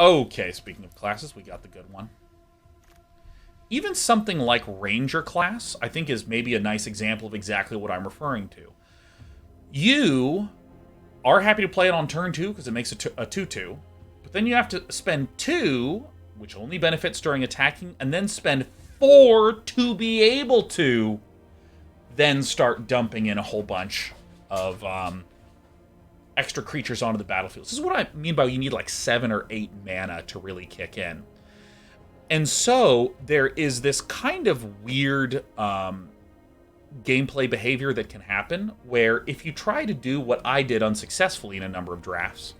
Okay, speaking of classes, we got the good one. Even something like Ranger class, I think, is maybe a nice example of exactly what I'm referring to. You are happy to play it on turn 2 because it makes a 2-2, but then you have to spend 2, which only benefits during attacking, and then spend 4 to be able to then start dumping in a whole bunch of extra creatures onto the battlefield. This is what I mean by you need like 7 or 8 mana to really kick in. And so there is this kind of weird gameplay behavior that can happen where if you try to do what I did unsuccessfully in a number of drafts,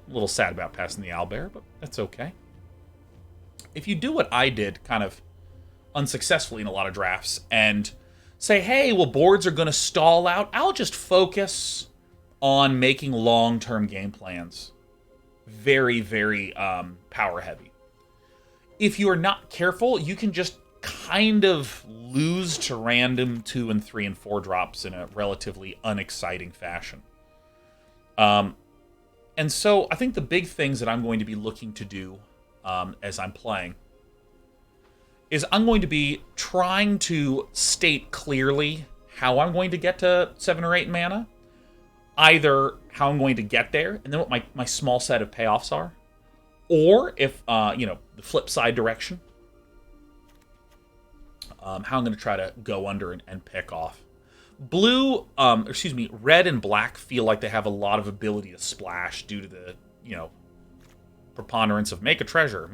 a little sad about passing the owlbear, but that's okay. If you do what I did kind of unsuccessfully in a lot of drafts and say, hey, well, boards are going to stall out, I'll just focus on making long-term game plans very, very power heavy. If you are not careful, you can just kind of lose to random 2 and 3 and 4 drops in a relatively unexciting fashion. And so I think the big things that I'm going to be looking to do as I'm playing is I'm going to be trying to state clearly how I'm going to get to 7 or 8 mana, either how I'm going to get there and then what my small set of payoffs are, or if, the flip side direction, how I'm going to try to go under and pick off. Red and black feel like they have a lot of ability to splash due to the, preponderance of make a treasure.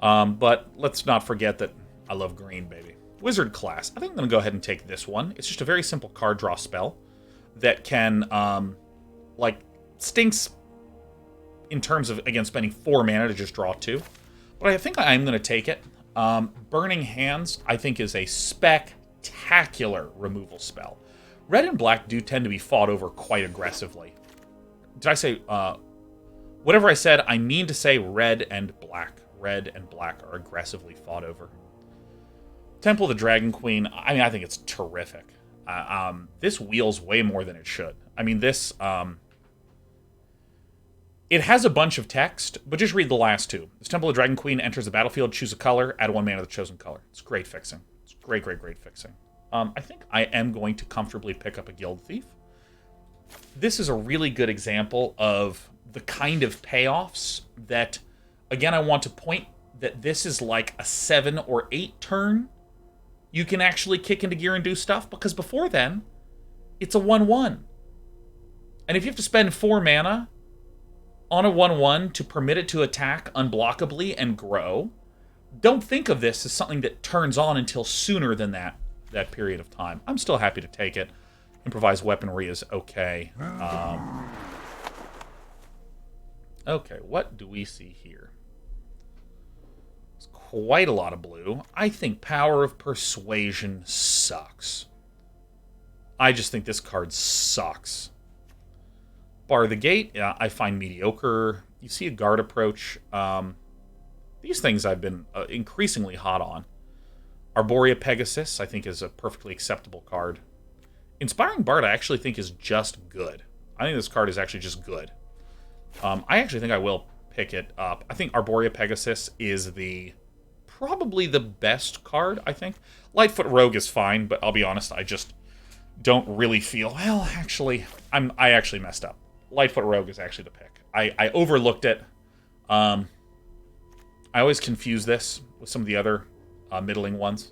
But let's not forget that I love green, baby. Wizard class. I think I'm going to go ahead and take this one. It's just a very simple card draw spell that can, stinks in terms of, again, spending 4 mana to just draw 2. But I think I'm going to take it. Burning Hands, I think, is a spectacular removal spell. Red and black do tend to be fought over quite aggressively. Did I say... whatever I said, I mean to say red and black. Red and black are aggressively fought over. Temple of the Dragon Queen, I think it's terrific. This wheels way more than it should. This... it has a bunch of text, but just read the last 2. This Temple of Dragon Queen enters the battlefield, choose a color, add 1 mana to the chosen color. It's great fixing. It's great, great, great fixing. I think I am going to comfortably pick up a Guild Thief. This is a really good example of the kind of payoffs that, again, I want to point that this is like a 7 or 8 turn. You can actually kick into gear and do stuff, because before then, it's a 1-1. And if you have to spend 4 mana on a 1-1 to permit it to attack unblockably and grow, don't think of this as something that turns on until sooner than that period of time. I'm still happy to take it. Improvised weaponry is okay. Okay, what do we see here? It's quite a lot of blue. I think Power of Persuasion sucks. I just think this card sucks. Bar the Gate, I find mediocre. You see a guard approach. These things I've been increasingly hot on. Arborea Pegasus, I think, is a perfectly acceptable card. Inspiring Bard, I actually think, is just good. I think this card is actually just good. I actually think I will pick it up. I think Arborea Pegasus is probably the best card, I think. Lightfoot Rogue is fine, but I'll be honest, I just don't really feel... Well, actually, I actually messed up. Lightfoot Rogue is actually the pick. I overlooked it. I always confuse this with some of the other middling ones.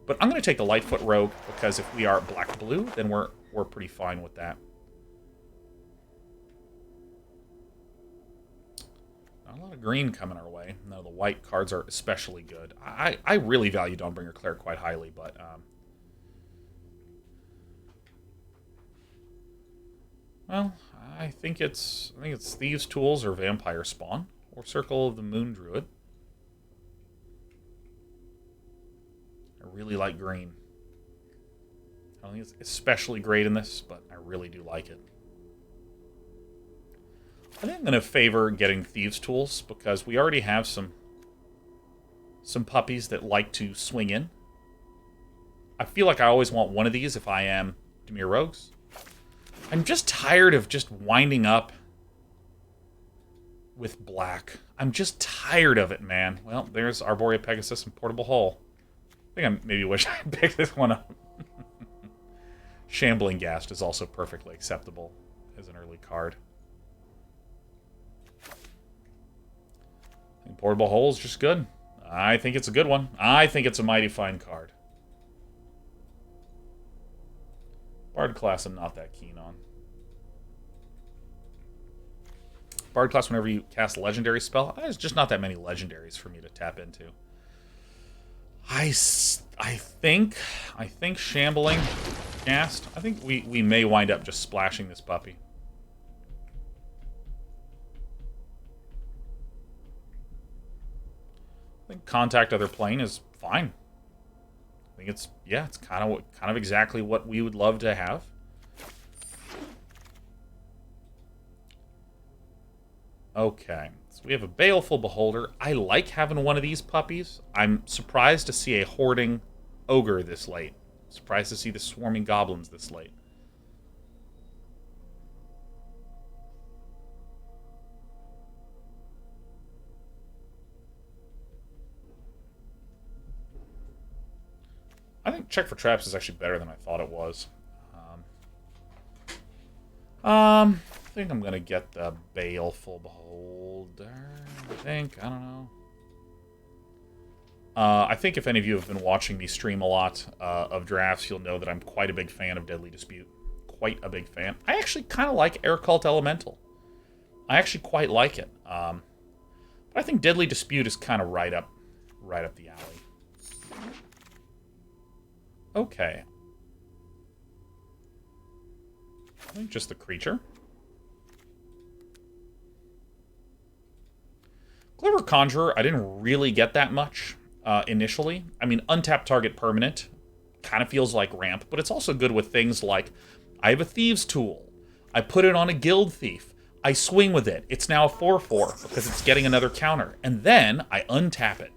But I'm going to take the Lightfoot Rogue, because if we are black-blue, then we're pretty fine with that. Not a lot of green coming our way. No, the white cards are especially good. I really value Dawnbringer Cleric quite highly, but... well, I think it's Thieves' Tools or Vampire Spawn or Circle of the Moon Druid. I really like green. I don't think it's especially great in this, but I really do like it. I think I'm going to favor getting Thieves' Tools because we already have some puppies that like to swing in. I feel like I always want one of these if I am Dimir Rogues. I'm just tired of just winding up with black. I'm just tired of it, man. Well, there's Arborea Pegasus and Portable Hull. I think I maybe wish I picked this one up. Shambling Ghast is also perfectly acceptable as an early card. And Portable Hull is just good. I think it's a good one. I think it's a mighty fine card. Bard class I'm not that keen on. Bard class, whenever you cast a legendary spell, there's just not that many legendaries for me to tap into. I think Shambling Ghast. I think we may wind up just splashing this puppy. I think Contact Other Plane is fine. I think it's kind of exactly what we would love to have. Okay, so we have a Baleful Beholder. I like having one of these puppies. I'm surprised to see a Hoarding Ogre this late. Surprised to see the Swarming Goblins this late. I think Check for Traps is actually better than I thought it was. I think I'm going to get the Baleful Beholder, I don't know. I think if any of you have been watching me stream a lot of drafts, you'll know that I'm quite a big fan of Deadly Dispute. Quite a big fan. I actually kind of like Air Cult Elemental. I actually quite like it. But I think Deadly Dispute is kind of right up the alley. Okay. I think just the creature. Clever Conjurer, I didn't really get that much initially. I mean, untapped target permanent kind of feels like ramp, but it's also good with things like, I have a Thieves' Tool. I put it on a Guild Thief. I swing with it. It's now a 4/4 because it's getting another counter. And then I untap it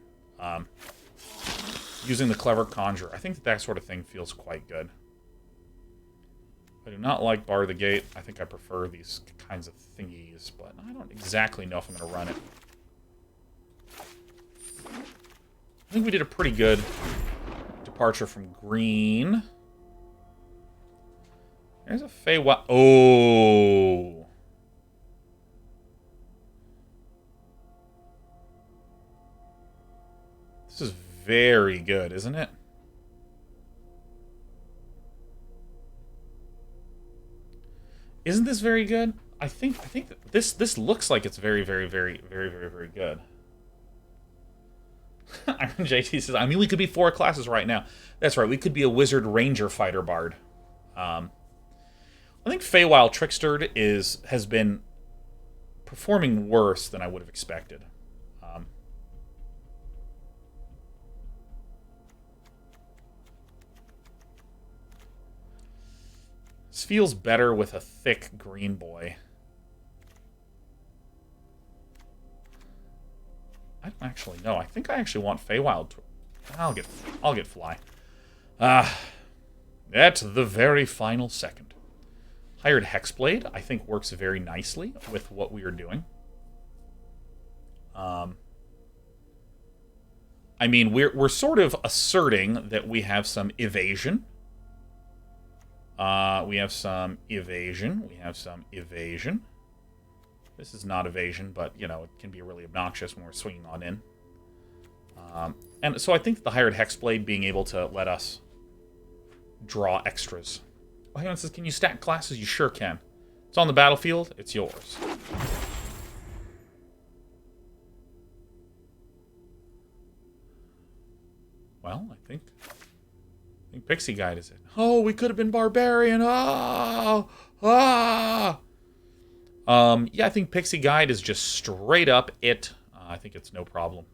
using the Clever Conjurer. I think that sort of thing feels quite good. I do not like Bar the Gate. I think I prefer these kinds of thingies, but I don't exactly know if I'm going to run it. I think we did a pretty good departure from green. There's a Feywild. Oh. This is very good, isn't it? Isn't this very good? I think that this looks like it's very good. Iron JT says, I mean, we could be 4 classes right now. That's right, we could be a Wizard Ranger Fighter Bard. I think Feywild Trickster has been performing worse than I would have expected. This feels better with a thick green boy. I don't actually know. I think I actually want Feywild. I'll get Fly. At the very final second. Hired Hexblade, I think, works very nicely with what we are doing. I mean, we're sort of asserting that we have some evasion. We have some evasion. This is not evasion, but, you know, it can be really obnoxious when we're swinging on in. And so I think the Hired Hexblade being able to let us draw extras. Oh, hang on, it says, can you stack classes? You sure can. It's on the battlefield. It's yours. Well, I think Pixie Guide is it. Oh, we could have been Barbarian. Yeah, I think Pixie Guide is just straight up it. I think it's no problem.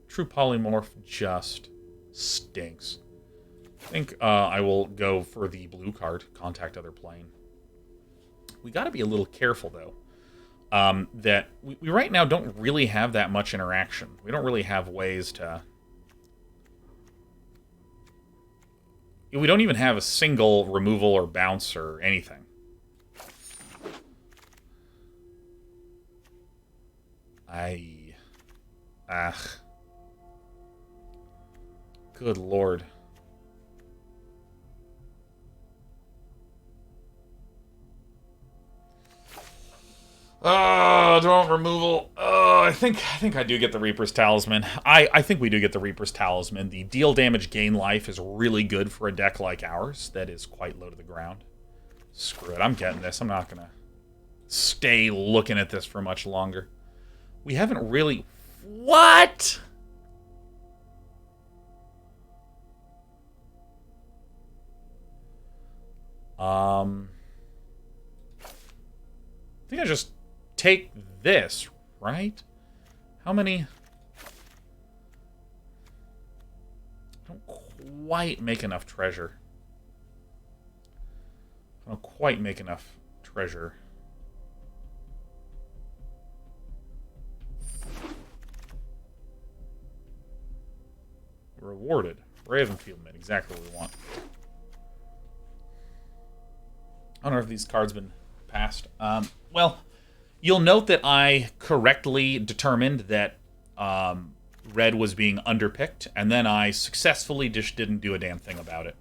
True Polymorph just stinks. I think I will go for the blue card, Contact Other Plane. We got to be a little careful, though. That we right now don't really have that much interaction. We don't really have ways to... We don't even have a single removal or bounce or anything. Ah. Good lord. Oh, don't removal. Oh, I think I do get the Reaper's Talisman. I think we do get the Reaper's Talisman. The deal damage, gain life is really good for a deck like ours that is quite low to the ground. Screw it, I'm getting this. I'm not gonna stay looking at this for much longer. We haven't really... What? I think I just take this, right? How many... I don't quite make enough treasure. I don't quite make enough treasure. Rewarded. Ravenfieldman, exactly what we want. I don't know if these cards have been passed. Well, you'll note that I correctly determined that red was being underpicked, and then I successfully just didn't do a damn thing about it.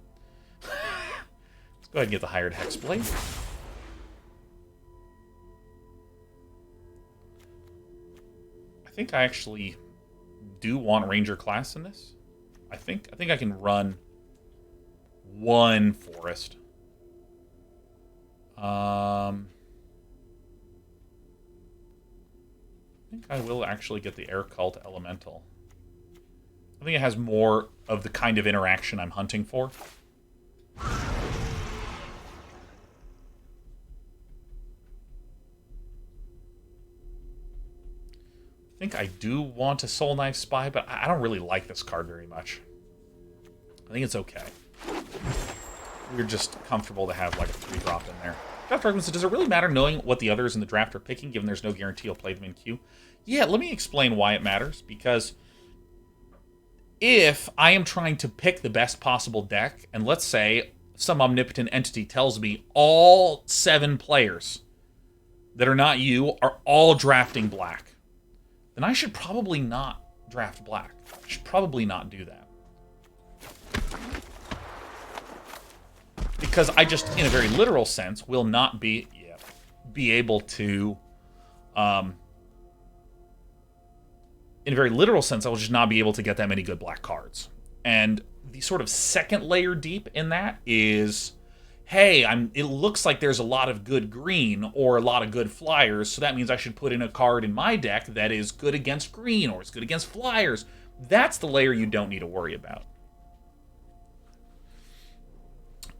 Let's go ahead and get the Hired Hexblade. I think I actually do want Ranger class in this. I think I can run one forest. I think I will actually get the Air Cult Elemental. I think it has more of the kind of interaction I'm hunting for. I think I do want a Soul Knife Spy, but I don't really like this card very much. I think it's okay. We're just comfortable to have like a 3-drop in there. Draft argument says, does it really matter knowing what the others in the draft are picking, given there's no guarantee you'll play them in queue? Yeah, let me explain why it matters. Because if I am trying to pick the best possible deck, and let's say some omnipotent entity tells me all 7 players that are not you are all drafting black, then I should probably not draft black. I should probably not do that. Because I just, in a very literal sense, will not be able to... in a very literal sense, I will just not be able to get that many good black cards. And the sort of second layer deep in that is, hey, it looks like there's a lot of good green or a lot of good flyers, so that means I should put in a card in my deck that is good against green or is good against flyers. That's the layer you don't need to worry about.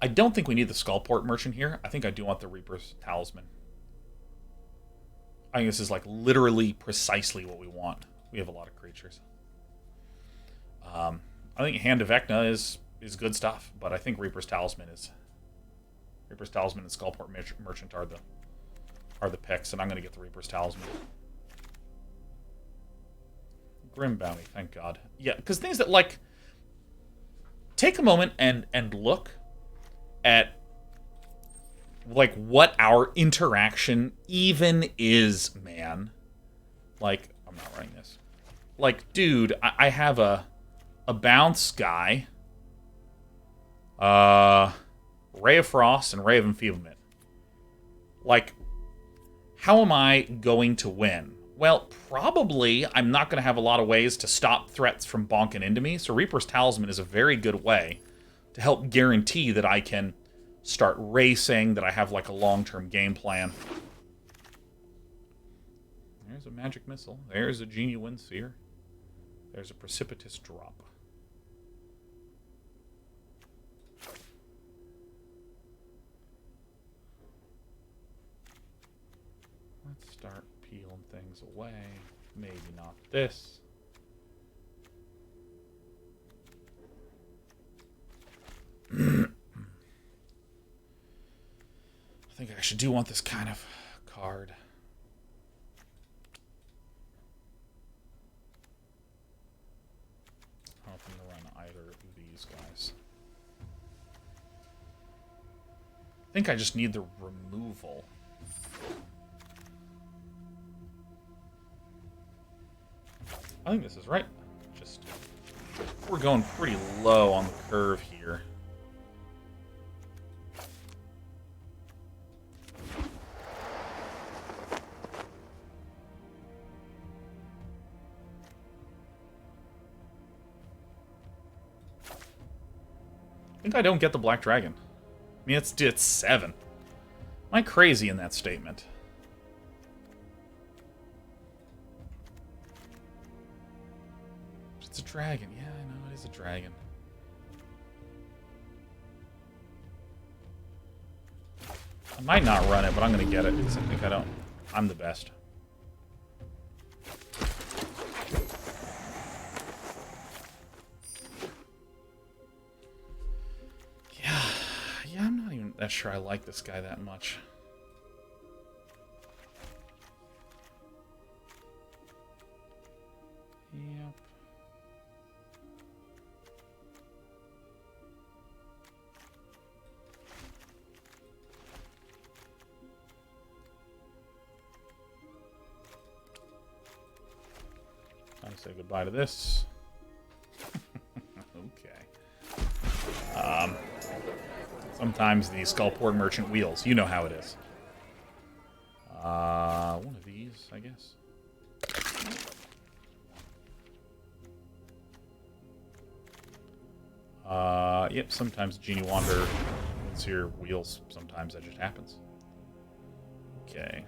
I don't think we need the Skullport Merchant here. I think I do want the Reaper's Talisman. I think this is like literally precisely what we want. We have a lot of creatures. I think Hand of Vecna is good stuff, but I think Reaper's Talisman and Skullport Merchant are the picks, and I'm going to get the Reaper's Talisman. Grim Bounty, thank God. Yeah, because things that, like, take a moment and look at, like, what our interaction even is, man. Like, I'm not running this. Like, dude, I have a bounce guy, Ray of Frost, and Ray of Enfeeblement. Like, how am I going to win? Well, probably I'm not going to have a lot of ways to stop threats from bonking into me, so Reaper's Talisman is a very good way to help guarantee that I can start racing, that I have, like, a long-term game plan. There's a Magic Missile. There's a Genie Windseer. There's a Precipitous Drop. Let's start peeling things away. Maybe not this. I think I actually do want this kind of card. I don't think I'm going to run either of these guys. I think I just need the removal. I think this is right. Just we're going pretty low on the curve here. I think I don't get the Black Dragon. I mean, it's 7. Am I crazy in that statement? It's a dragon. Yeah, I know it is a dragon. I might not run it, but I'm going to get it because I think I'm the best. Yeah, I'm not even that sure I like this guy that much. Yep. Time to say goodbye to this. Okay. Sometimes the Skullport Merchant wheels. You know how it is. One of these, I guess. Yep, sometimes Genie Wander wins your wheels. Sometimes that just happens. Okay.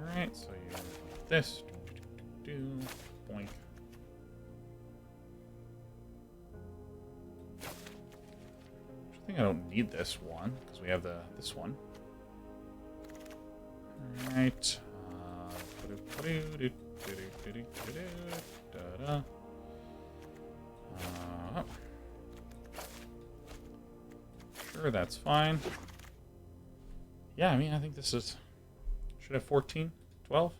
Alright, so you have this. Boink. I think I don't need this one, because we have this one. Alright. Sure, that's fine. Yeah, I mean, I think this is... Should have 14? 12?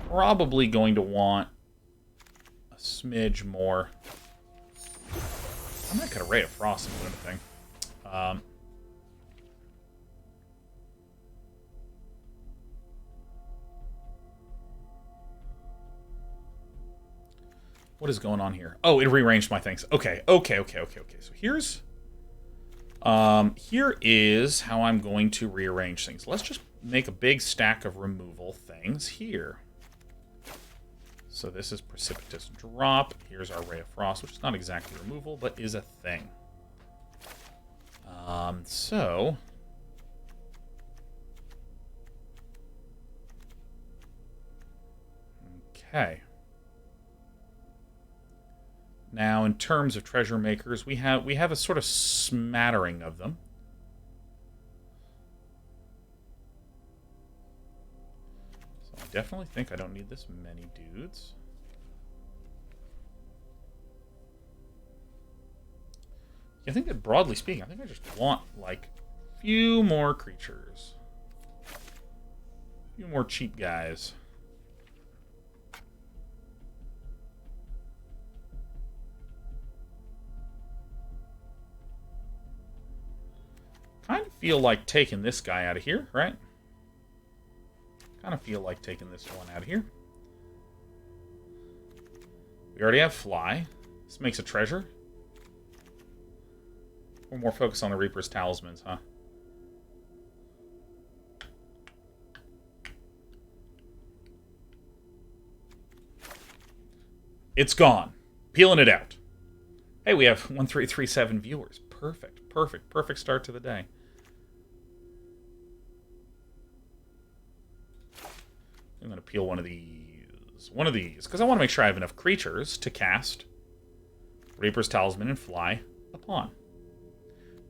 Probably going to want a smidge more. I'm not going to Ray of Frost into anything. What is going on here? Oh, it rearranged my things. Okay. So here is how I'm going to rearrange things. Let's just make a big stack of removal things here. So this is Precipitous Drop. Here's our Ray of Frost, which is not exactly removal, but is a thing. Okay. Now, in terms of treasure makers, we have a sort of smattering of them. So I definitely think I don't need this many dudes. I think that, broadly speaking, I think I just want, like, a few more creatures. A few more cheap guys. Kind of feel like taking this guy out of here, right? Kind of feel like taking this one out of here. We already have Fly. This makes a treasure. We're more focused on the Reaper's Talismans, huh? It's gone. Peeling it out. Hey, we have 1337 viewers. Perfect start to the day. I'm going to peel one of these, because I want to make sure I have enough creatures to cast Reaper's Talisman and Fly upon.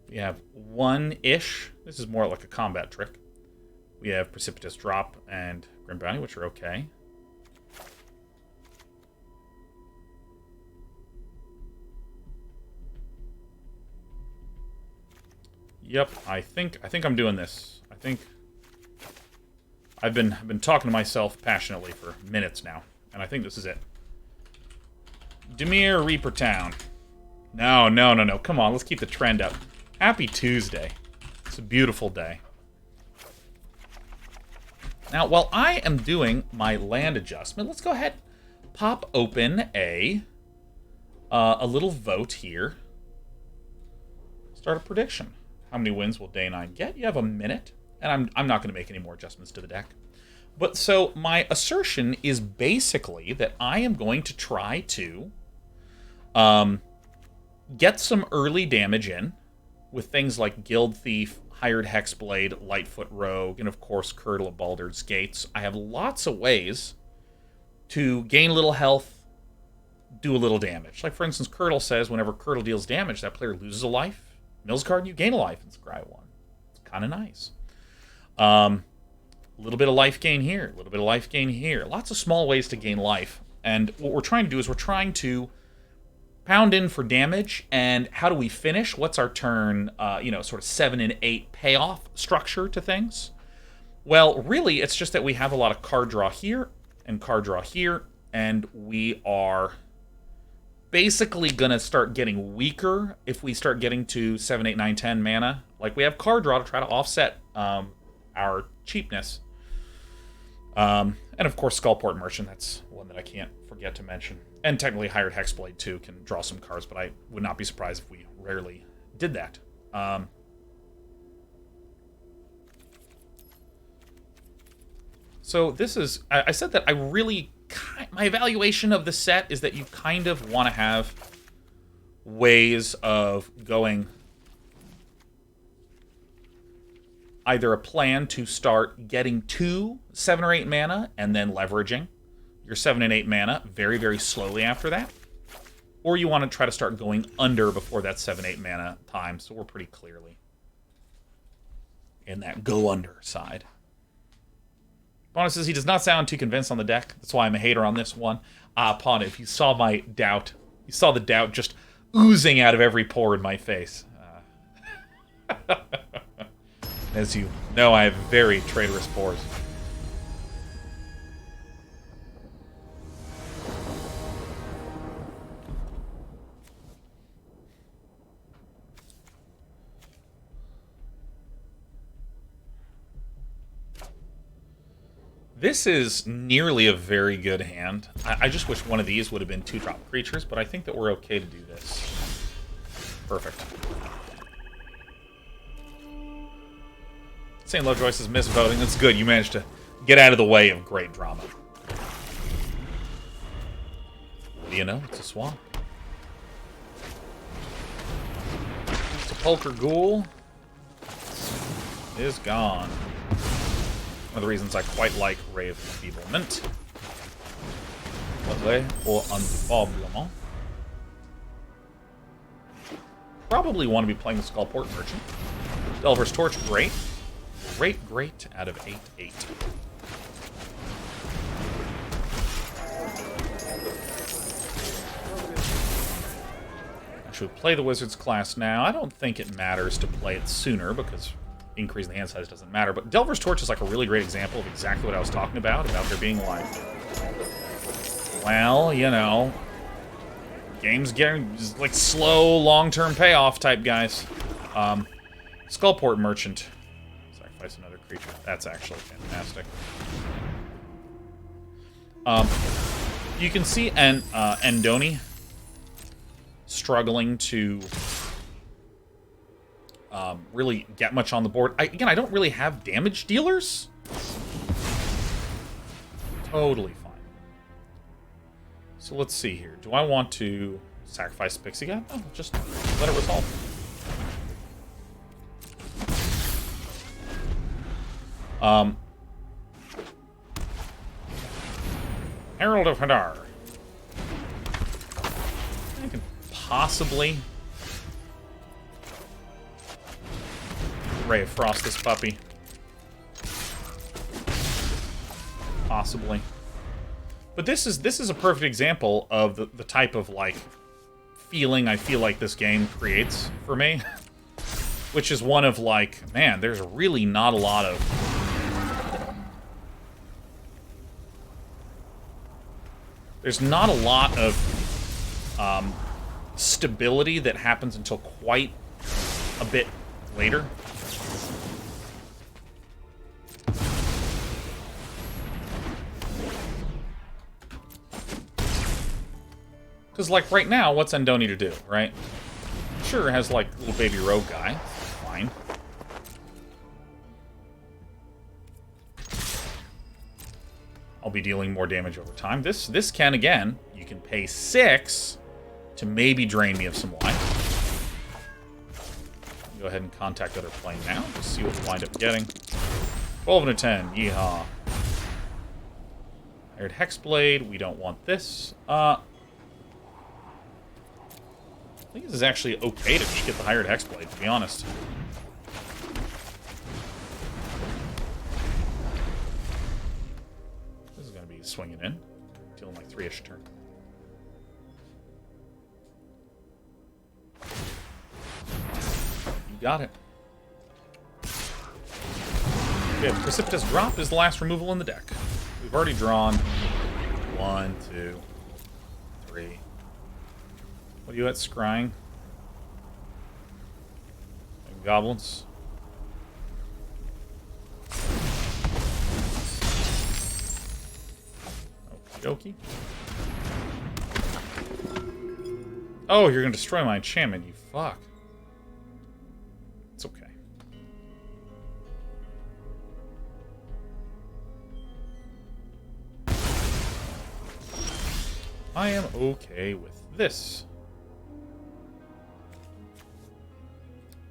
We have one-ish. This is more like a combat trick. We have Precipitous Drop and Grim Bounty, which are okay. Yep, I think I'm doing this. I think I've been talking to myself passionately for minutes now, and I think this is it. Dimir Reaper Town. No, no, no, no. Come on, let's keep the trend up. Happy Tuesday. It's a beautiful day. Now, while I am doing my land adjustment, let's go ahead and pop open a little vote here. Start a prediction. How many wins will day 9 get? You have a minute, and I'm not going to make any more adjustments to the deck. But so my assertion is basically that I am going to try to get some early damage in with things like Guild Thief, Hired Hexblade, Lightfoot Rogue, and of course Curdle of Baldur's Gates. I have lots of ways to gain a little health, do a little damage. Like for instance, Curdle says whenever Curdle deals damage, that player loses a life. Mills card, you gain a life in Scry 1. It's kind of nice. A little bit of life gain here, a little bit of life gain here. Lots of small ways to gain life. And what we're trying to do is we're trying to pound in for damage, and how do we finish? What's our turn, sort of 7 and 8 payoff structure to things? Well, really, it's just that we have a lot of card draw here and card draw here, and we are basically going to start getting weaker if we start getting to 7, 8, 9, 10 mana. Like, we have card draw to try to offset our cheapness. And of course, Skullport Merchant, that's one that I can't forget to mention. And technically, Hired Hexblade, too, can draw some cards, but I would not be surprised if we rarely did that. So this is... I said that I really... My evaluation of the set is that you kind of want to have ways of going... either a plan to start getting to 7 or 8 mana and then leveraging your 7 and 8 mana very, very slowly after that. Or you want to try to start going under before that 7, 8 mana time. So we're pretty clearly in that go under side. Pawn says he does not sound too convinced on the deck. That's why I'm a hater on this one. Pawn, if you saw my doubt, you saw the doubt just oozing out of every pore in my face. As you know, I have very traitorous pores. This is nearly a very good hand. I just wish one of these would have been 2-drop creatures, but I think that we're okay to do this. Perfect. St. Lovejoy says misvoting. That's good. You managed to get out of the way of great drama. What do you know? It's a swamp. Sepulchre Ghoul is gone. One of the reasons I quite like Ray of Enfeeblement. Ray or Enfeeblement. Probably want to be playing the Skullport Merchant. Delver's Torch, great. Great out of 8/8. Actually, play the Wizard's class now. I don't think it matters to play it sooner because increasing the hand size doesn't matter. But Delver's Torch is like a really great example of exactly what I was talking about there being like, well, you know, games getting like slow, long-term payoff type guys. Skullport Merchant. Sacrifice another creature. That's actually fantastic. You can see Andoni struggling to really get much on the board. Again, I don't really have damage dealers. Totally fine. So let's see here. Do I want to sacrifice Pixie again? Oh, just let it resolve. Herald of Hadar. I can possibly Ray of Frost this puppy. Possibly. But this is a perfect example of the type of like feeling I feel like this game creates for me. Which is one of like, man, there's really not a lot of stability that happens until quite a bit later. Because, like, right now, what's Andoni to do, right? Sure, it has, like, little baby rogue guy. Fine. I'll be dealing more damage over time. This can, again, you can pay 6 to maybe drain me of some life. Go ahead and contact other plane now. Just see what we wind up getting. 12 and a 10. Yeehaw. Hired Hexblade. We don't want this. I think this is actually okay to just get the Hired Hexblade, to be honest. This is going to be swinging in. Dealing like 3-ish turn. You got it. Okay, Precipitous Drop is the last removal in the deck. We've already drawn 1, 2, 3. What are you at, scrying? And goblins. Okie dokie. Oh, you're gonna destroy my enchantment, you fuck. It's okay. I am okay with this.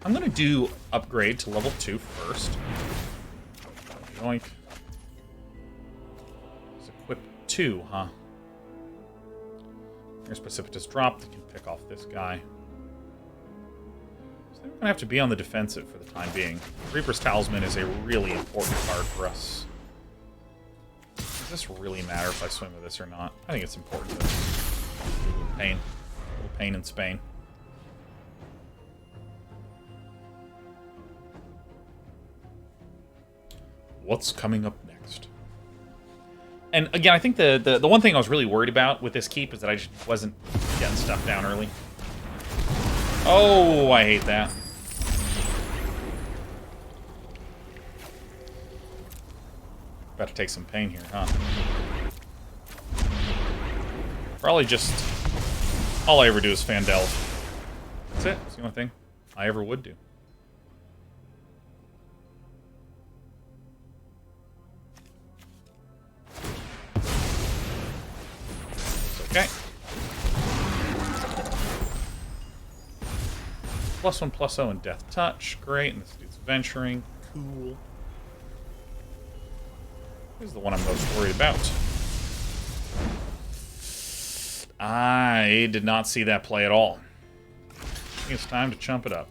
I'm gonna do upgrade to level 2 first. Yoink. It's equip 2, huh? Here's Precipitous Drop that can pick off this guy. So we're gonna have to be on the defensive for the time being. Reaper's Talisman is a really important card for us. Does this really matter if I swing with this or not? I think it's important. Pain. A little pain in Spain. What's coming up next? And again, I think the one thing I was really worried about with this keep is that I just wasn't getting stuff down early. Oh, I hate that. About to take some pain here, huh? Probably just... all I ever do is fan delve. That's it. That's the only thing I ever would do. Okay. +1/+0 and Death Touch. Great. And this dude's venturing. Cool. Here's the one I'm most worried about. I did not see that play at all. I think it's time to chump it up.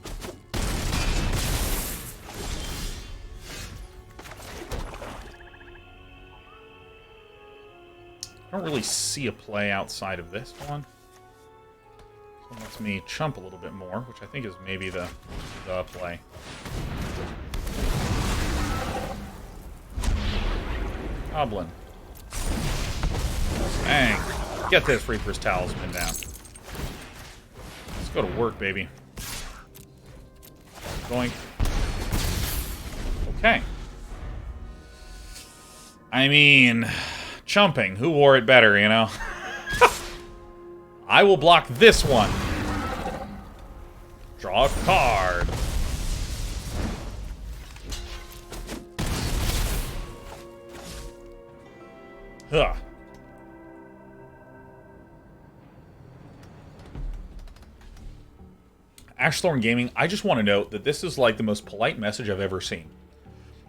I don't really see a play outside of this one. So it lets me chump a little bit more, which I think is maybe the play. Goblin. Bang. Get this Reaper's Talisman down. Let's go to work, baby. Going. Okay. I mean, chumping. Who wore it better, you know? I will block this one. Draw a card. Huh. Ashthorn Gaming, I just want to note that this is like the most polite message I've ever seen.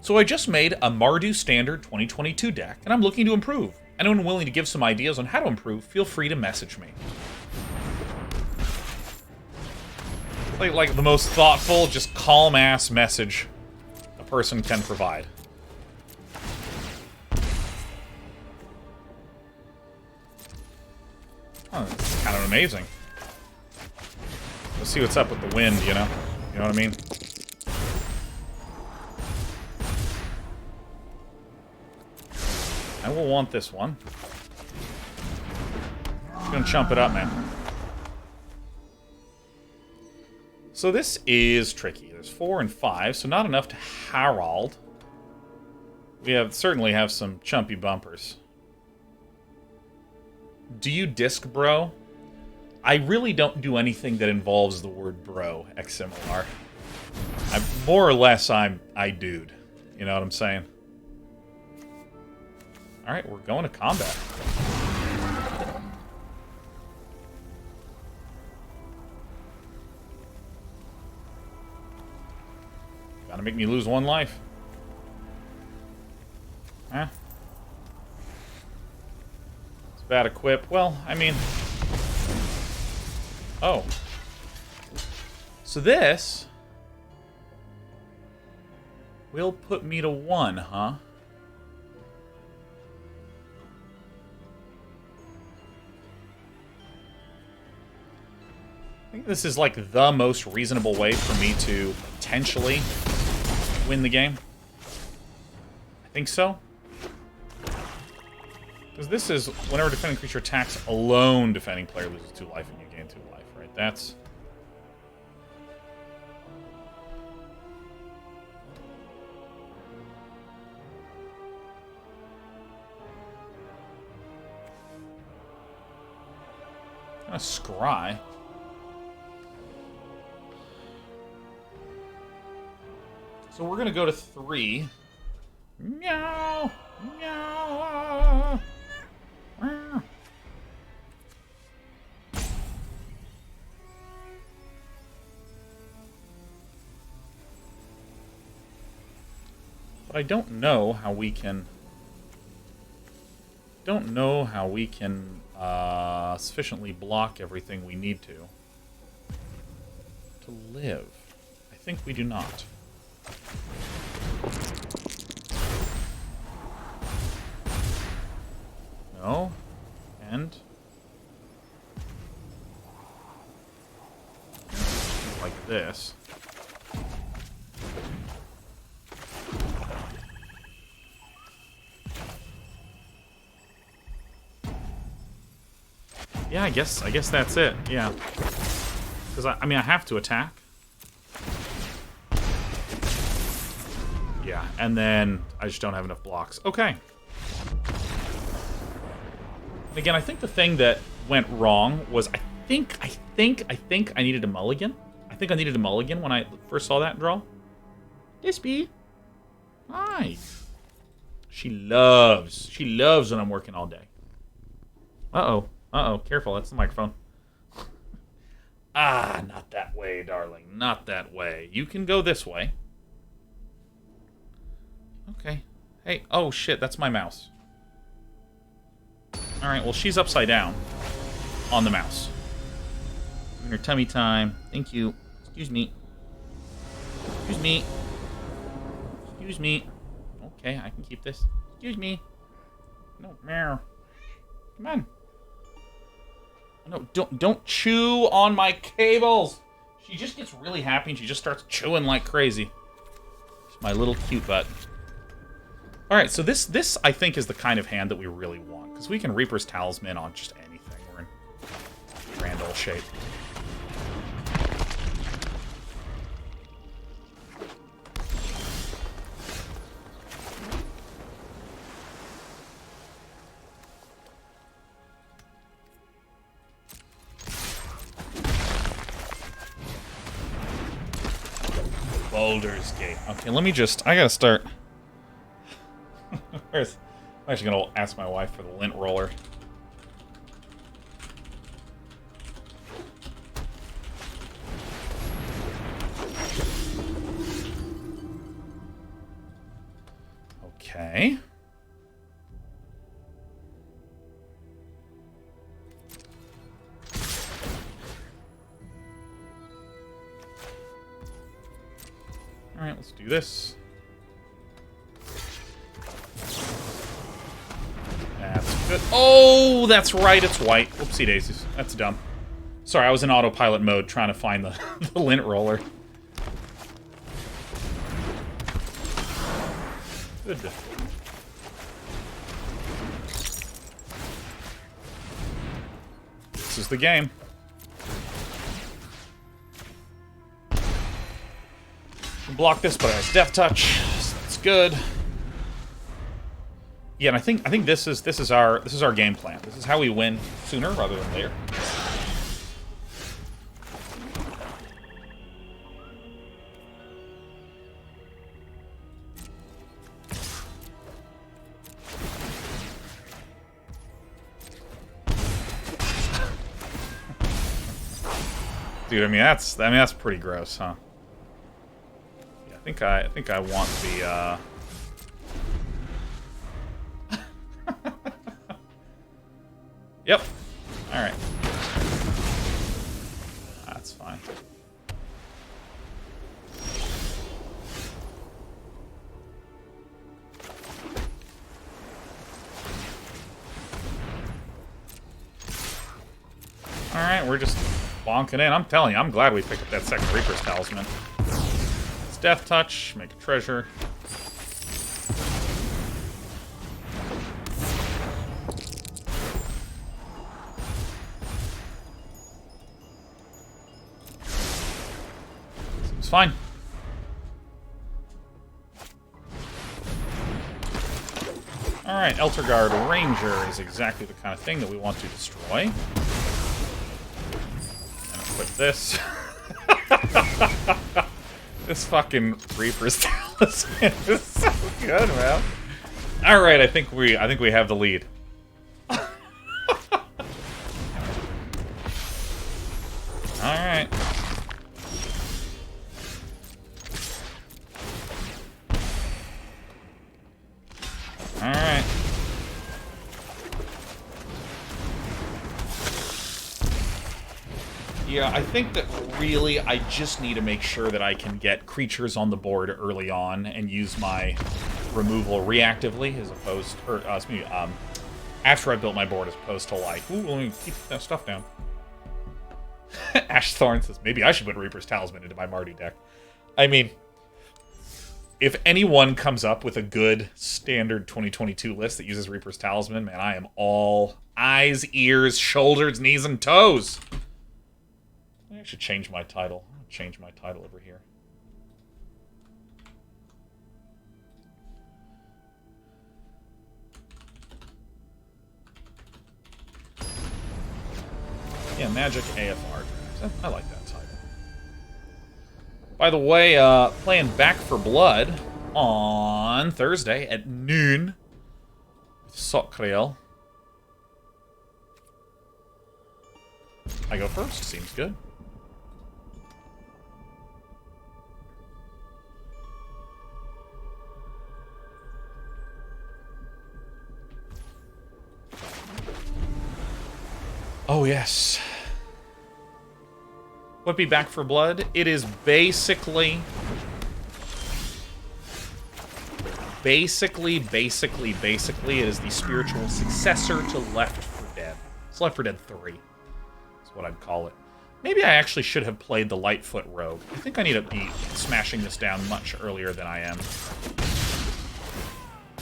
So I just made a Mardu Standard 2022 deck, and I'm looking to improve. Anyone willing to give some ideas on how to improve, feel free to message me. Like the most thoughtful, just calm-ass message a person can provide. Oh, that's kind of amazing. Let's see what's up with the wind, you know? You know what I mean? I will want this one. Just gonna chump it up, man. So this is tricky. There's 4 and 5, so not enough to Herald. We certainly have some chumpy bumpers. Do you disc bro? I really don't do anything that involves the word bro, XMLR. More or less, I dude. You know what I'm saying? Alright, we're going to combat. Gotta make me lose 1 life. Huh? It's a bad equip. Well, I mean... Oh. So this... will put me to 1, huh? I think this is like the most reasonable way for me to potentially win the game. I think so. Because this is whenever defending creature attacks alone, defending player loses 2 life and you gain 2 life, right? That's... a scry. So we're gonna go to 3. Meow! Meow! Meow. But I don't know how we can... sufficiently block everything we need to live. I think we do not. No. And... like this. Yeah, I guess that's it. Yeah. Because, I mean, I have to attack. Yeah, and then I just don't have enough blocks. Okay. And again, I think the thing that went wrong was I think I needed a mulligan. I think I needed a mulligan when I first saw that draw. This bee. Hi. She loves when I'm working all day. Uh-oh. Uh-oh, careful, that's the microphone. Ah, not that way, darling. Not that way. You can go this way. Okay. Hey, oh shit, that's my mouse. Alright, well, she's upside down on the mouse. In her tummy time. Thank you. Excuse me. Excuse me. Excuse me. Okay, I can keep this. Excuse me. No, meow. Come on. No, don't chew on my cables. She just gets really happy and she just starts chewing like crazy. It's my little cute butt. All right, so this I think is the kind of hand that we really want because we can Reaper's Talisman on just anything. We're in grand old shape. Baldur's Gate. Okay, let me just... I gotta start... I'm actually gonna ask my wife for the lint roller. Okay. Alright, let's do this. That's good. Oh, that's right, it's white. Whoopsie daisies. That's dumb. Sorry, I was in autopilot mode trying to find the, the lint roller. Good. This is the game. block this, but it has Death Touch, so that's good. Yeah, and I think this is our game plan. This is how we win sooner rather than later. Dude, I mean that's pretty gross, huh? Yeah, I think I want the Yep. Alright. That's fine. Alright, we're just bonking in. I'm telling you, I'm glad we picked up that second Reaper's Talisman. It's Death Touch, make a treasure. Seems fine. Alright, Elterguard Ranger is exactly the kind of thing that we want to destroy. Put this. This fucking Reaper's Talisman is so good, man. All right, I think we have the lead. All right. All right. Yeah, I think that really I just need to make sure that I can get creatures on the board early on and use my removal reactively as opposed, or after I built my board as opposed to like, ooh, let me keep that stuff down. Ash Thorn says, maybe I should put Reaper's Talisman into my Marty deck. I mean, if anyone comes up with a good standard 2022 list that uses Reaper's Talisman, man, I am all eyes, ears, shoulders, knees, and toes. I should change my title. I'll change my title over here. Yeah, Magic AFR. I like that title. By the way, playing Back for Blood on Thursday at noon with Socreel. I go first. Seems good. Oh, yes. Would be Back for Blood? It is basically... Basically, it is the spiritual successor to Left 4 Dead. It's Left 4 Dead 3. That's what I'd call it. Maybe I actually should have played the Lightfoot Rogue. I think I need to be smashing this down much earlier than I am.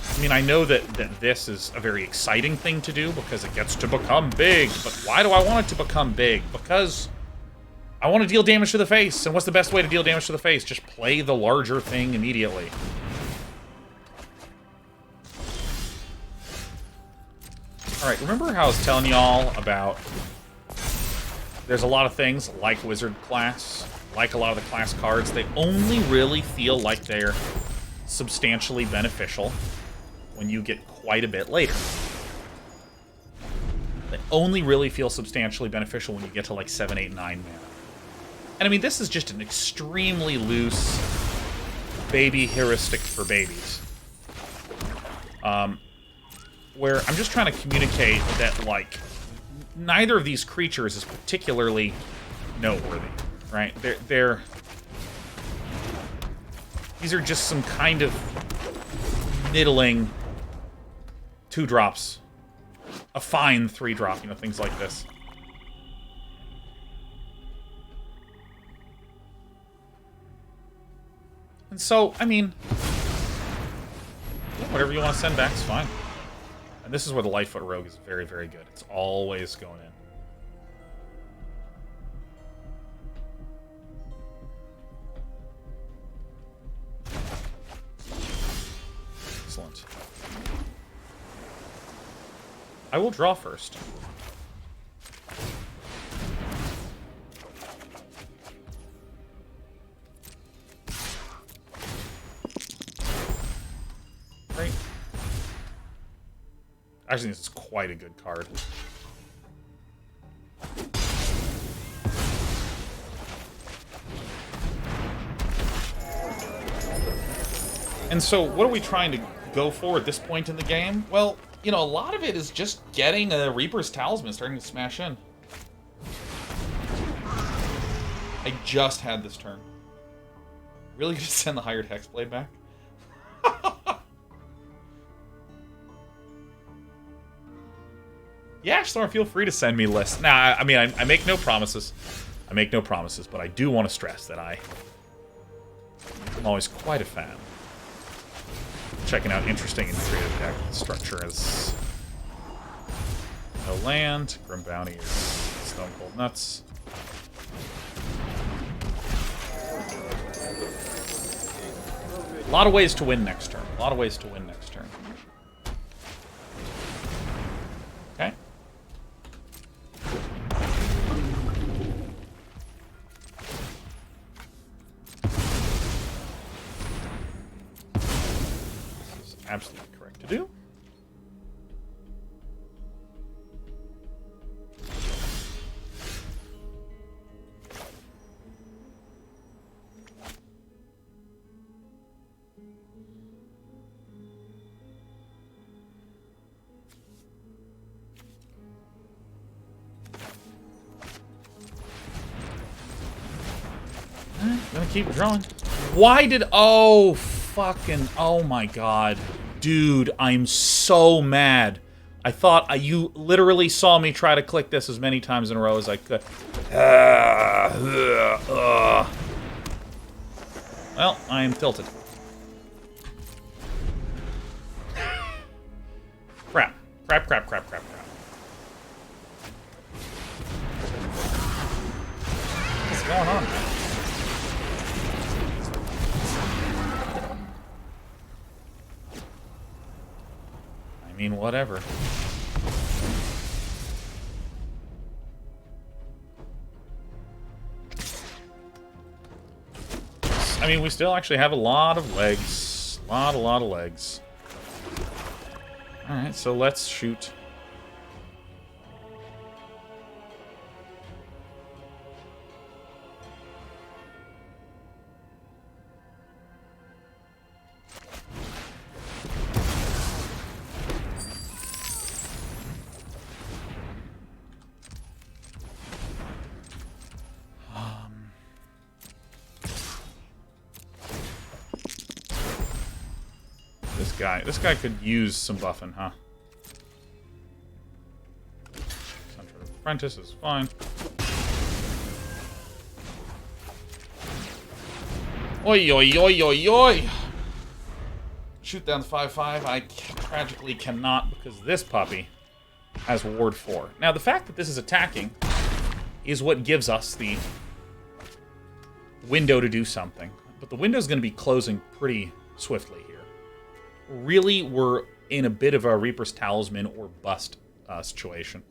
I mean, I know that this is a very exciting thing to do because it gets to become big, but why do I want it to become big? Because I want to deal damage to the face, and what's the best way to deal damage to the face? Just play the larger thing immediately. Alright, remember how I was telling y'all about there's a lot of things like Wizard class, like a lot of the class cards, they only really feel like they're substantially beneficial when you get quite a bit later. They only really feel substantially beneficial when you get to like 7, 8, 9 mana. And I mean, this is just an extremely loose baby heuristic for babies. Where I'm just trying to communicate that, like, neither of these creatures is particularly noteworthy, right? These are just some kind of middling 2-drops. A fine 3-drop, you know, things like this. And so, I mean, yeah, whatever you want to send back is fine. And this is where the Lightfoot Rogue is very, very good. It's always going in. Excellent. I will draw first. Great. Actually, this is quite a good card. And so, what are we trying to go for at this point in the game? Well, you know, a lot of it is just getting a Reaper's Talisman starting to smash in. I just had this turn. Really gonna send the Hired Hexblade back? Yeah, Storm, feel free to send me lists. Nah, I mean, I make no promises. I make no promises, but I do want to stress that I'm always quite a fan. Checking out interesting and creative deck structure as no land, Grim Bounty is stone cold nuts. A lot of ways to win next turn. A lot of ways to win next turn. Okay. This is absolutely correct to do. Gonna keep drawing. Why did... Oh, fucking... Oh, my God. Dude, I'm so mad. I thought... You literally saw me try to click this as many times in a row as I could. Well, I am tilted. Crap. Crap, crap, crap, crap, crap. What's going on, man? I mean, whatever. I mean, we still actually have a lot of legs. A lot of legs. Alright, so let's shoot. This guy could use some buffing, huh? Central Apprentice is fine. Oi, oi, oi, oi, oi! Shoot down the 5/5. I tragically cannot because this puppy has Ward 4. Now, the fact that this is attacking is what gives us the window to do something. But the window's going to be closing pretty swiftly here. Really, we're in a bit of a Reaper's Talisman or bust situation.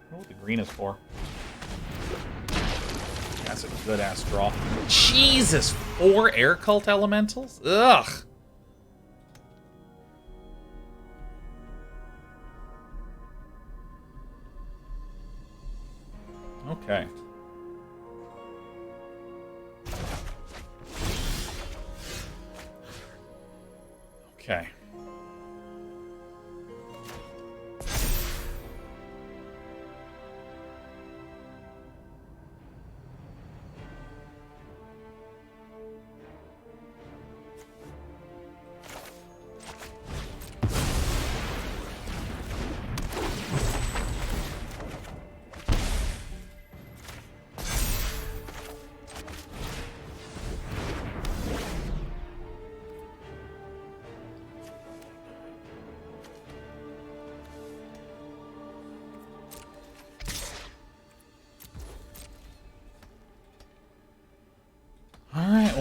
I don't know what the green is for. That's a good-ass draw. Jesus! 4 Air Cult Elementals? Ugh! Okay. Okay.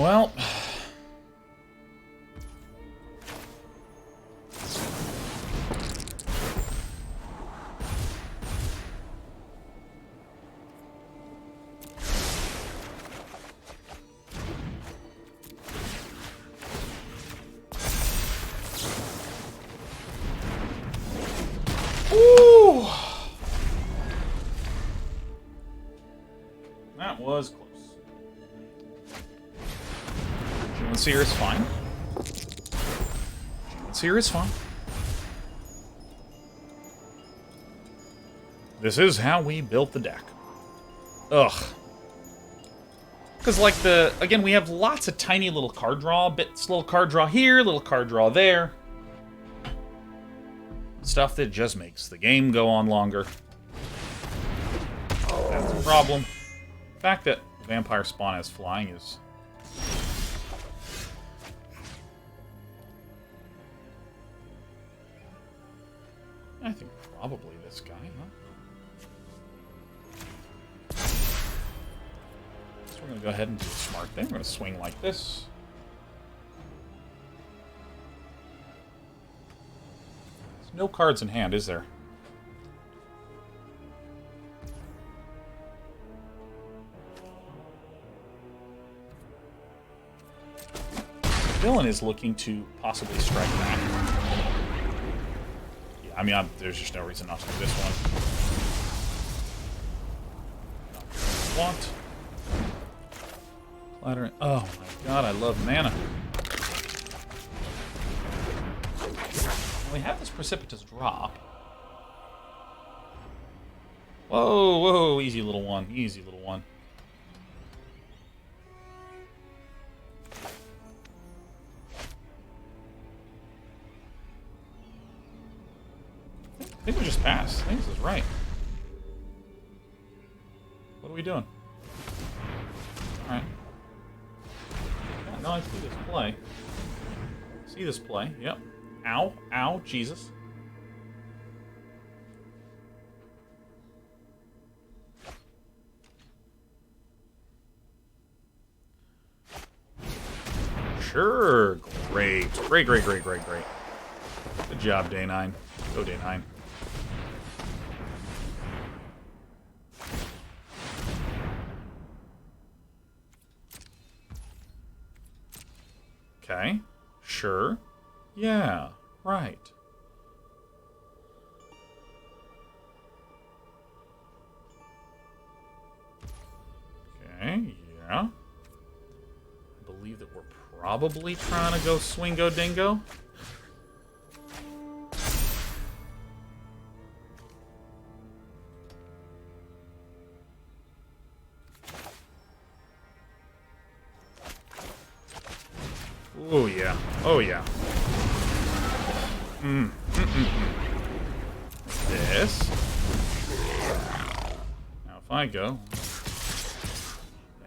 Well... Ooh! That was close. Seer is fine. Seer is fine. This is how we built the deck. Ugh. Because, like, again, we have lots of tiny little card draw bits. Little card draw here, little card draw there. Stuff that just makes the game go on longer. That's the problem. The fact that Vampire Spawn has flying is... I think probably this guy, huh? So we're going to go ahead and do a smart thing. We're going to swing like this. There's no cards in hand, is there? Villain is looking to possibly strike back. I mean, there's just no reason not to do this one. Want. Clattering. Oh my god, I love mana. We have this precipitous drop. Whoa, whoa, easy little one. Easy little one. I think we just passed. I think this is right. What are we doing? Alright. Yeah, no, I see this play. See this play. Yep. Ow. Ow. Jesus. Sure. Great. Great, great, great, great, great. Good job, Day 9. Go, Day 9. Okay. Sure. Yeah. Right. Okay. Yeah. I believe that we're probably trying to go Swingo Dingo. Oh, yeah. Oh, yeah. This. Now, if I go...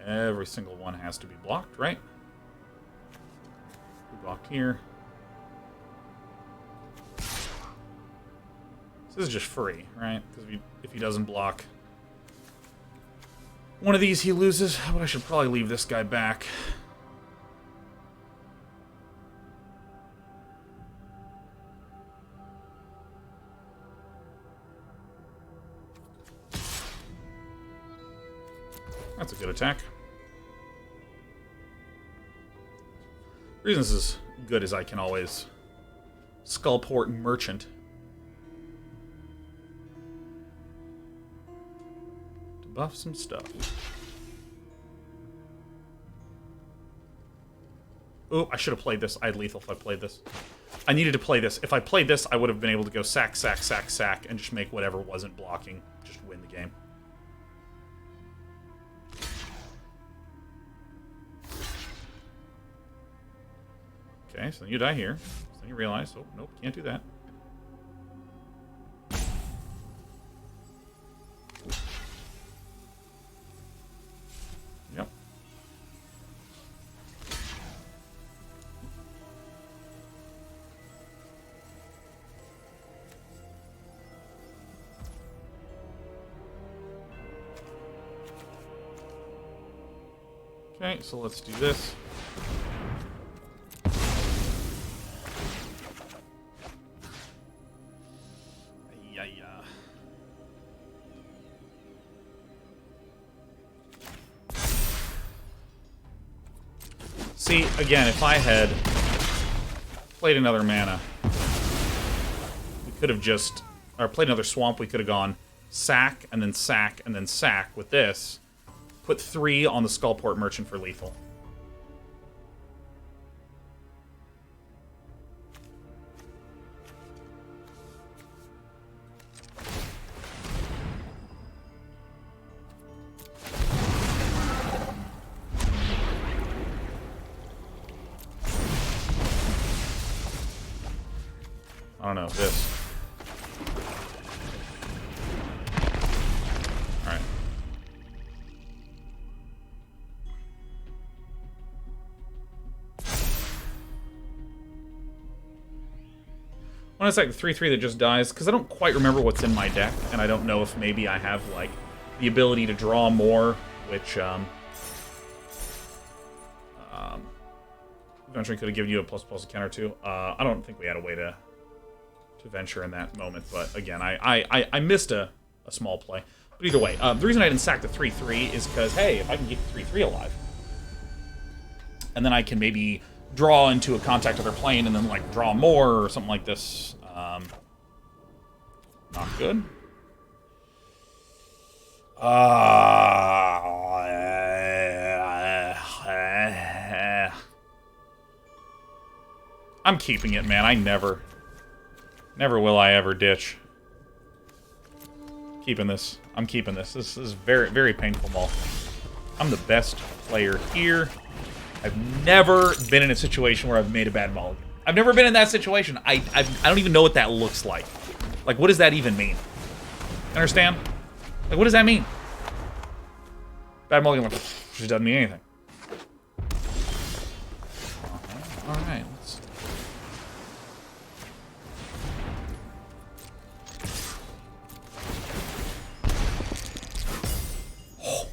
Every single one has to be blocked, right? We blocked here. This is just free, right? Because if he doesn't block one of these, he loses. But I should probably leave this guy back. That's a good attack. The reason this is good is I can always Skullport Merchant to buff some stuff. Oh, I should have played this. I had lethal if I played this. I needed to play this. If I played this, I would have been able to go sack, sack, sack, sack, and just make whatever wasn't blocking just win the game. Okay, so then you die here. So then you realize, oh, nope, can't do that. Yep. Okay, so let's do this. See, again, if I had played another mana, we could have just... Or played another swamp, we could have gone sack, and then sack, and then sack with this. Put 3 on the Skullport Merchant for lethal. I don't know, this. Alright. When it's like the 3/3 that just dies, because I don't quite remember what's in my deck, and I don't know if maybe I have, like, the ability to draw more, which, eventually could have given you a ++ counter too. I don't think we had a way to venture in that moment, but again, I missed a small play. But either way, the reason I didn't sack the 3/3 is because, hey, if I can keep the 3/3 alive, and then I can maybe draw into a contact other plane and then, like, draw more or something like this. Not good. I'm keeping it, man. I never will I ever ditch. Keeping this. I'm keeping this. This is very, very painful, Maul. I'm the best player here. I've never been in a situation where I've made a bad mulligan. I've never been in that situation. I don't even know what that looks like. Like, what does that even mean? Understand? Like, what does that mean? Bad mulligan, like, just doesn't mean anything. Alright, let's...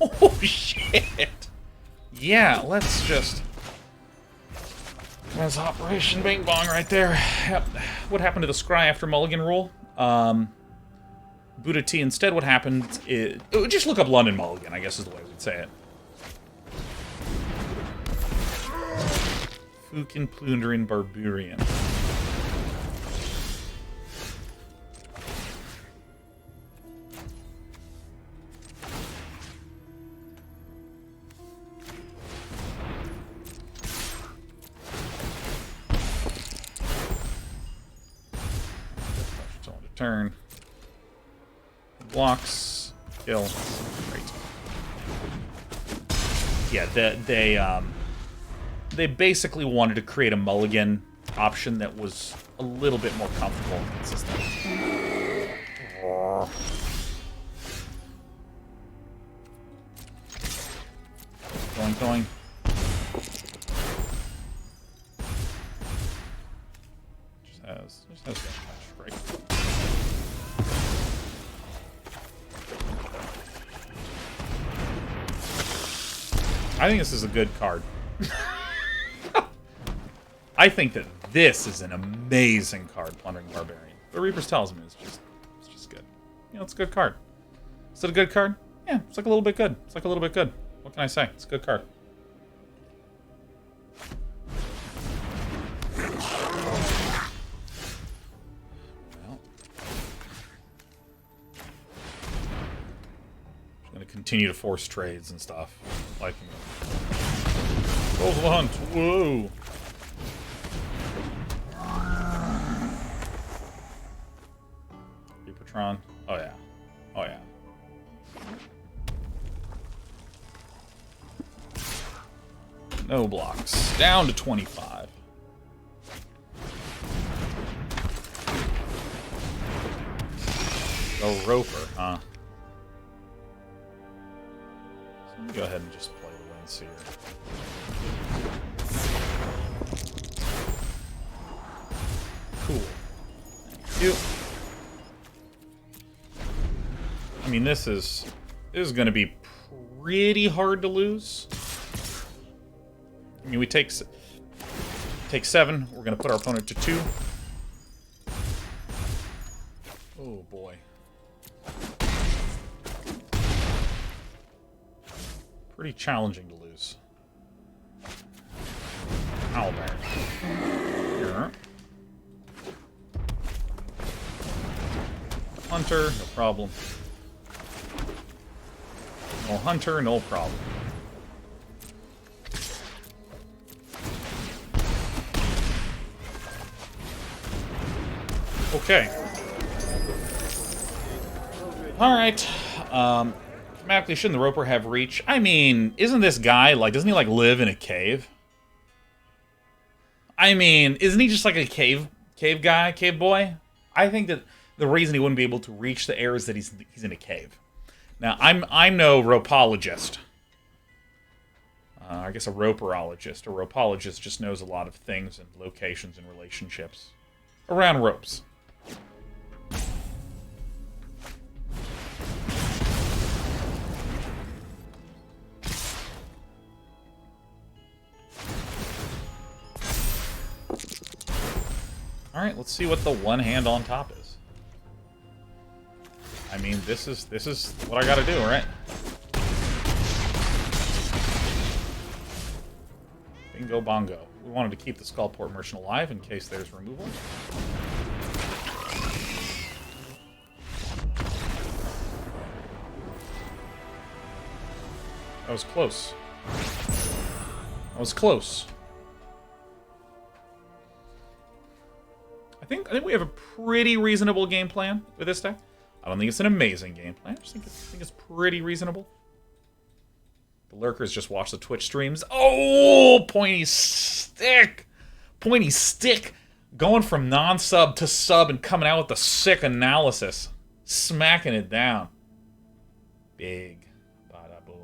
Oh, shit! Yeah, let's just... That's Operation Bing Bong right there. Yep. What happened to the Scry after Mulligan rule? Buddha T. Instead, what happened is... Just look up London Mulligan, I guess is the way we'd say it. Fukin Plundering Barbarian. Turn. Blocks. Kill. Great. Yeah, they basically wanted to create a mulligan option that was a little bit more comfortable and consistent. Going. Just has touch. Great. I think this is a good card. I think that this is an amazing card, Plundering Barbarian. The Reaper's Talisman is just good. You know, it's a good card. Is it a good card? Yeah, it's like a little bit good. It's like a little bit good. What can I say? It's a good card. Well, I'm gonna continue to force trades and stuff. Liking it. Roll the hunt. Whoa. Patron. Oh yeah. Oh yeah. No blocks. Down to 25. Oh, Roper, huh? So let me go ahead and just play the Windseer. Cool. Thank you. I mean, this is going to be pretty hard to lose. I mean, we take 7. We're going to put our opponent to 2. Oh boy. Pretty challenging to lose. Owlbear. Here. Hunter, no problem. No hunter, no problem. Okay. Alright. Thematically, shouldn't the Roper have reach? I mean, isn't this guy, like, doesn't he, like, live in a cave? I mean, isn't he just, like, a cave guy, cave boy? I think that the reason he wouldn't be able to reach the air is that he's in a cave. Now, I'm no ropologist. I guess a roperologist. A ropologist just knows a lot of things and locations and relationships around ropes. All right, let's see what the one hand on top is. I mean, this is what I got to do, right? Bingo bongo. We wanted to keep the Skullport Merchant alive in case there's removal. That was close. That was close. I think we have a pretty reasonable game plan with this deck. I don't think it's an amazing game plan. I just think it's pretty reasonable. The lurkers just watch the Twitch streams. Oh, pointy stick! Pointy stick! Going from non-sub to sub and coming out with the sick analysis. Smacking it down. Big. Bada boom.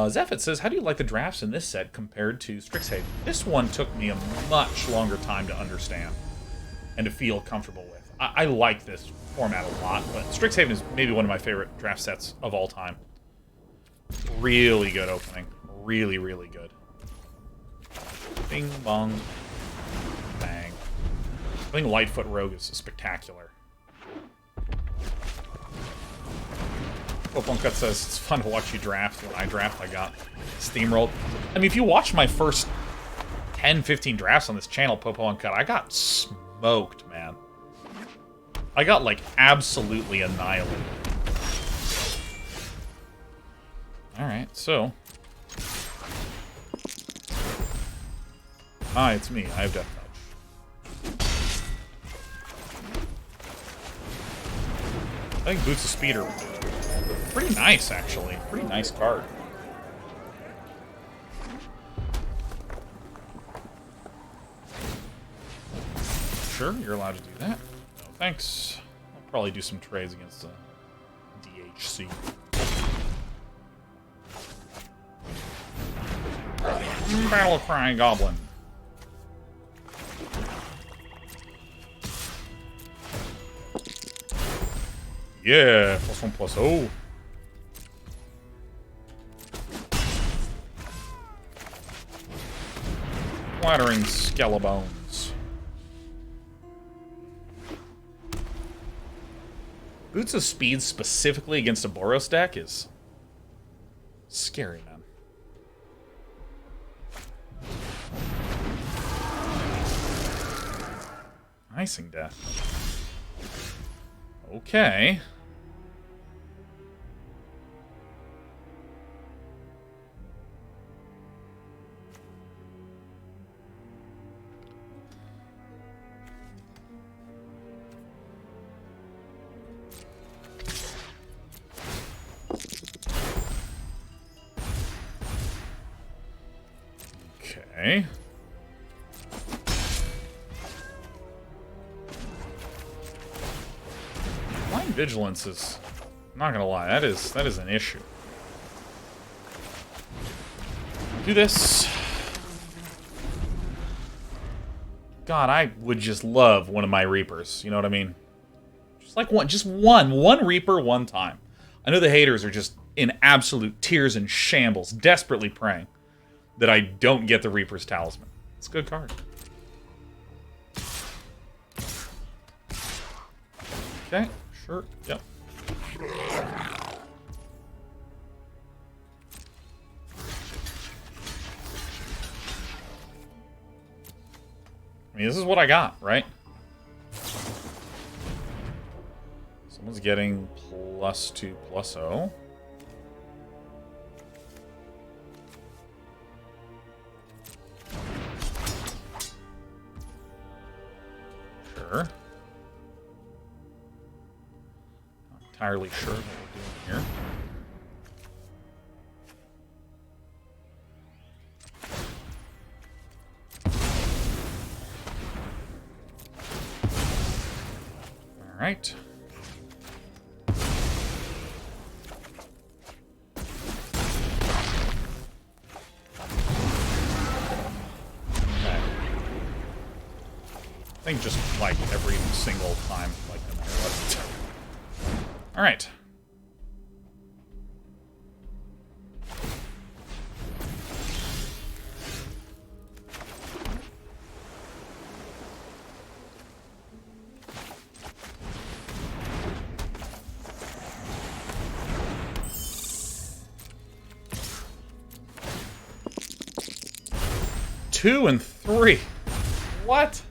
Zephit says, how do you like the drafts in this set compared to Strixhaven? This one took me a much longer time to understand and to feel comfortable with. I like this format a lot, but Strixhaven is maybe one of my favorite draft sets of all time. Really good opening. Really, really good. Bing, bong, bang. I think Lightfoot Rogue is spectacular. Popon Cut says, it's fun to watch you draft. When I draft, I got steamrolled. I mean, if you watch my first 10, 15 drafts on this channel, Popon Cut, I got smoked, man. I got, like, absolutely annihilated. Alright, so. Hi, it's me. I have Death Touch. I think Boots of Speed are pretty nice, actually. Pretty nice card. Sure, you're allowed to do that. No, thanks. I'll probably do some trades against the DHC. Battle Cry Goblin. Yeah, +1/+0. Flattering Skellebones. Boots of Speed specifically against a Boros deck is scary, man. Icing Death. Okay. Okay. Blind Vigilance is, I'm not gonna lie, that is an issue. Do this. God, I would just love one of my Reapers, you know what I mean? Just like one Reaper one time. I know the haters are just in absolute tears and shambles, desperately praying that I don't get the Reaper's Talisman. It's a good card. Okay, sure, yep. I mean, this is what I got, right? Someone's getting +2/+0. Sure. Not entirely sure what we're doing here. All right. I think just, like, every single time, like, no matter what. Alright. Two and three. What?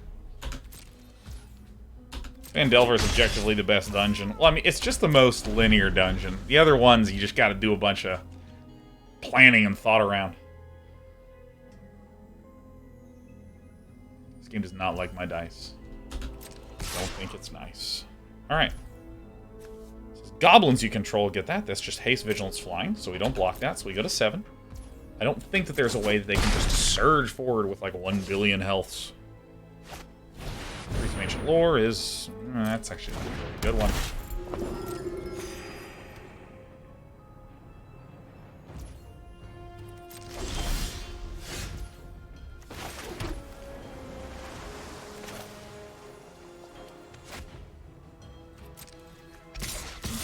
Phandelver is objectively the best dungeon. Well, I mean, it's just the most linear dungeon. The other ones, you just gotta do a bunch of planning and thought around. This game does not like my dice. Don't think it's nice. Alright. Goblins you control get that. That's just haste, vigilance, flying, so we don't block that, so we go to 7. I don't think that there's a way that they can just surge forward with like 1 billion healths. Priest of Ancient Lore is... that's actually a really good one.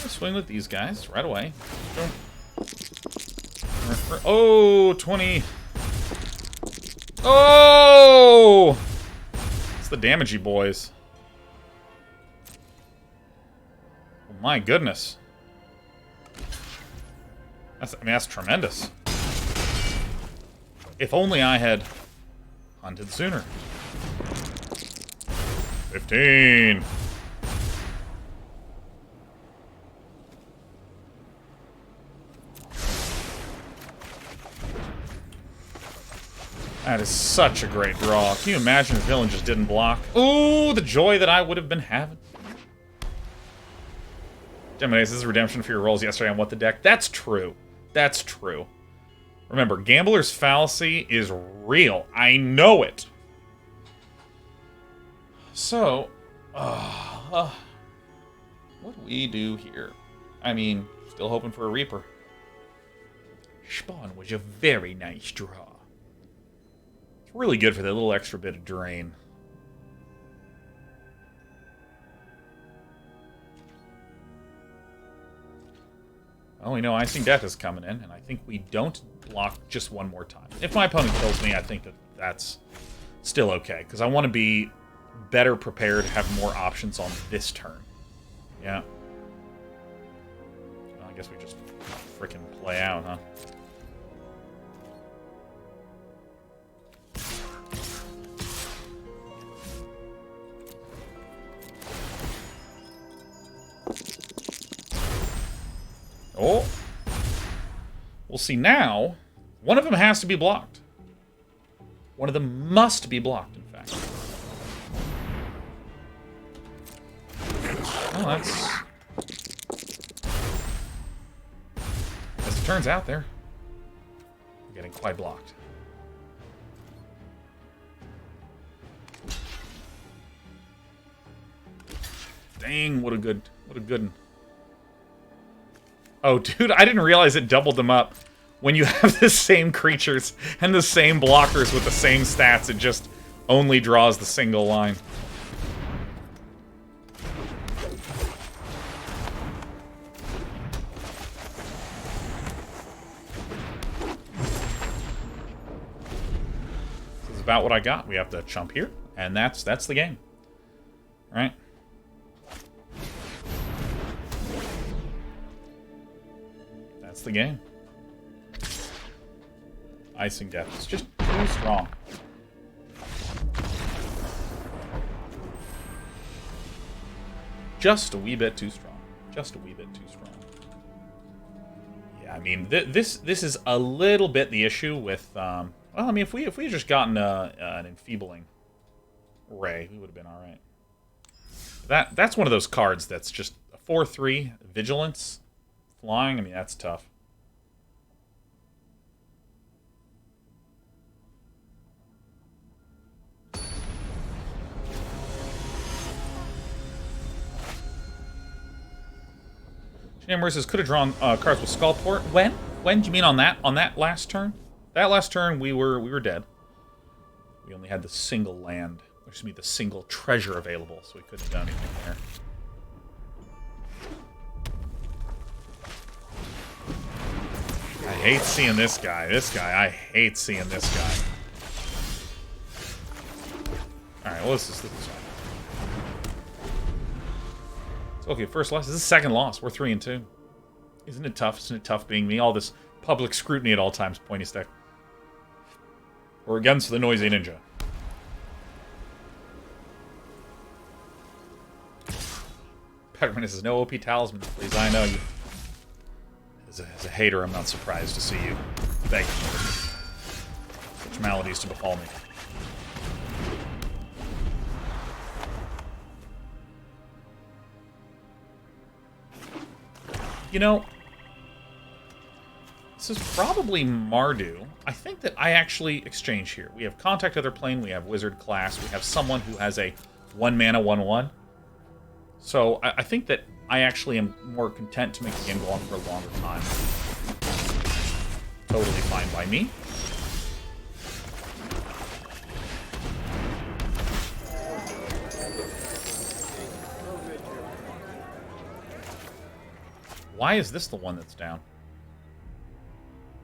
Swing with these guys right away. Oh, 20. Oh! It's the damagey boys. Oh, my goodness. I mean, that's tremendous. If only I had hunted sooner. 15. That is such a great draw. Can you imagine if villain just didn't block? Ooh, the joy that I would have been having. Gemini, this is redemption for your rolls yesterday on What the Deck. That's true. That's true. Remember, Gambler's Fallacy is real. I know it. So, what do we do here? I mean, still hoping for a Reaper. Spawn was a very nice draw. It's really good for that little extra bit of drain. Well, we know Icing Death is coming in, and I think we don't block just one more time. If my opponent kills me, I think that that's still okay, because I want to be better prepared, have more options on this turn. Yeah. Well, I guess we just frickin' play out, huh? Oh. We'll see now. One of them has to be blocked. One of them must be blocked, in fact. Oh, that's... as it turns out, they're getting quite blocked. Dang, what a good one. Oh, dude, I didn't realize it doubled them up. When you have the same creatures and the same blockers with the same stats, it just only draws the single line. about what I got. We have to chump here, and that's the game. All right? That's the game. Icing Death is just too strong. Just a wee bit too strong. Just a wee bit too strong. Yeah, I mean, this is a little bit the issue with... well, I mean, if we had just gotten an Enfeebling Ray, we would have been all right. That's one of those cards that's just a 4/3 Vigilance, flying. I mean, that's tough. Shane says, could have drawn cards with Skullport. When? When? Do you mean on that last turn? That last turn we were dead. We only had the single land, or excuse me, the single treasure available, so we couldn't have done anything there. I hate seeing this guy. I hate seeing this guy. Alright, well, this is okay, first loss. This is the second loss. We're 3-2. Isn't it tough? Isn't it tough being me? All this public scrutiny at all times, Pointy Stick. We're against the Noisy Ninja. Peckerman says, no OP Talisman, please. I know you. As a hater, I'm not surprised to see you begging for such maladies to befall me. You know, this is probably Mardu. I think that I actually exchange here. We have Contact Other Plane, we have Wizard class, we have someone who has a 1-mana 1/1. So I think that I actually am more content to make the game go on for a longer time. Totally fine by me. Why is this the one that's down?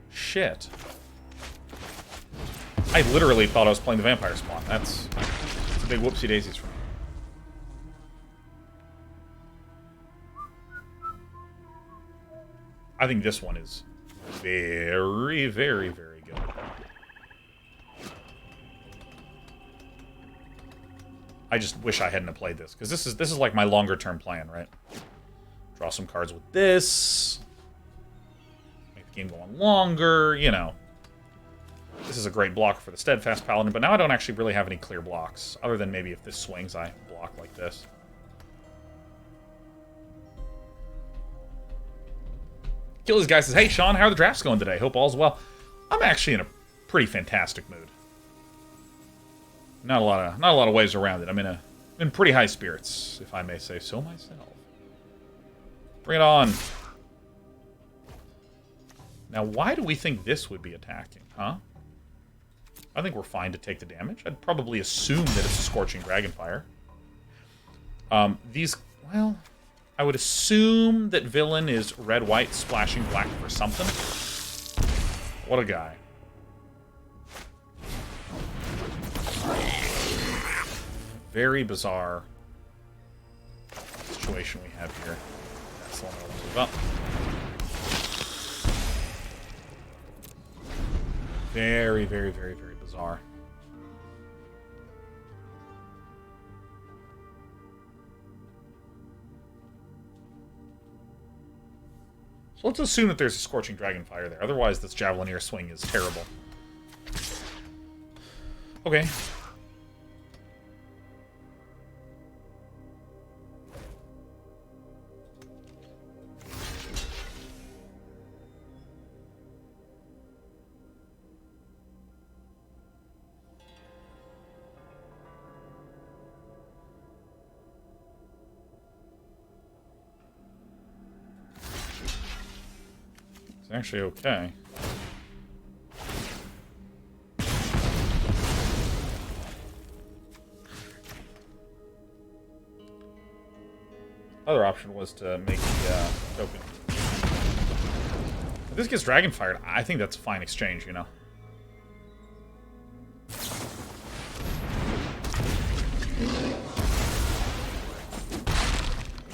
Shit. I literally thought I was playing the Vampire Spawn. That's a big whoopsie-daisies for me. I think this one is very, very, very good. I just wish I hadn't have played this, because this is like my longer-term plan, right? Draw some cards with this. Make the game go on longer, you know. This is a great blocker for the Steadfast Paladin, but now I don't actually really have any clear blocks. Other than maybe if this swings, I block like this. Killer's Guy says, hey, Sean, how are the drafts going today? Hope all's well. I'm actually in a pretty fantastic mood. Not a lot of ways around it. I'm in pretty high spirits, if I may say so myself. Bring it on. Now, why do we think this would be attacking, huh? I think we're fine to take the damage. I'd probably assume that it's a Scorching Dragonfire. Well, I would assume that villain is red-white splashing black for something. What a guy. Very bizarre situation we have here. That's the one I'll move up. Very, very, very, very bizarre. So let's assume that there's a Scorching Dragonfire there. Otherwise, this Javelineer swing is terrible. Okay. It's actually okay. Other option was to make the token. If this gets Dragonfired, I think that's a fine exchange, you know.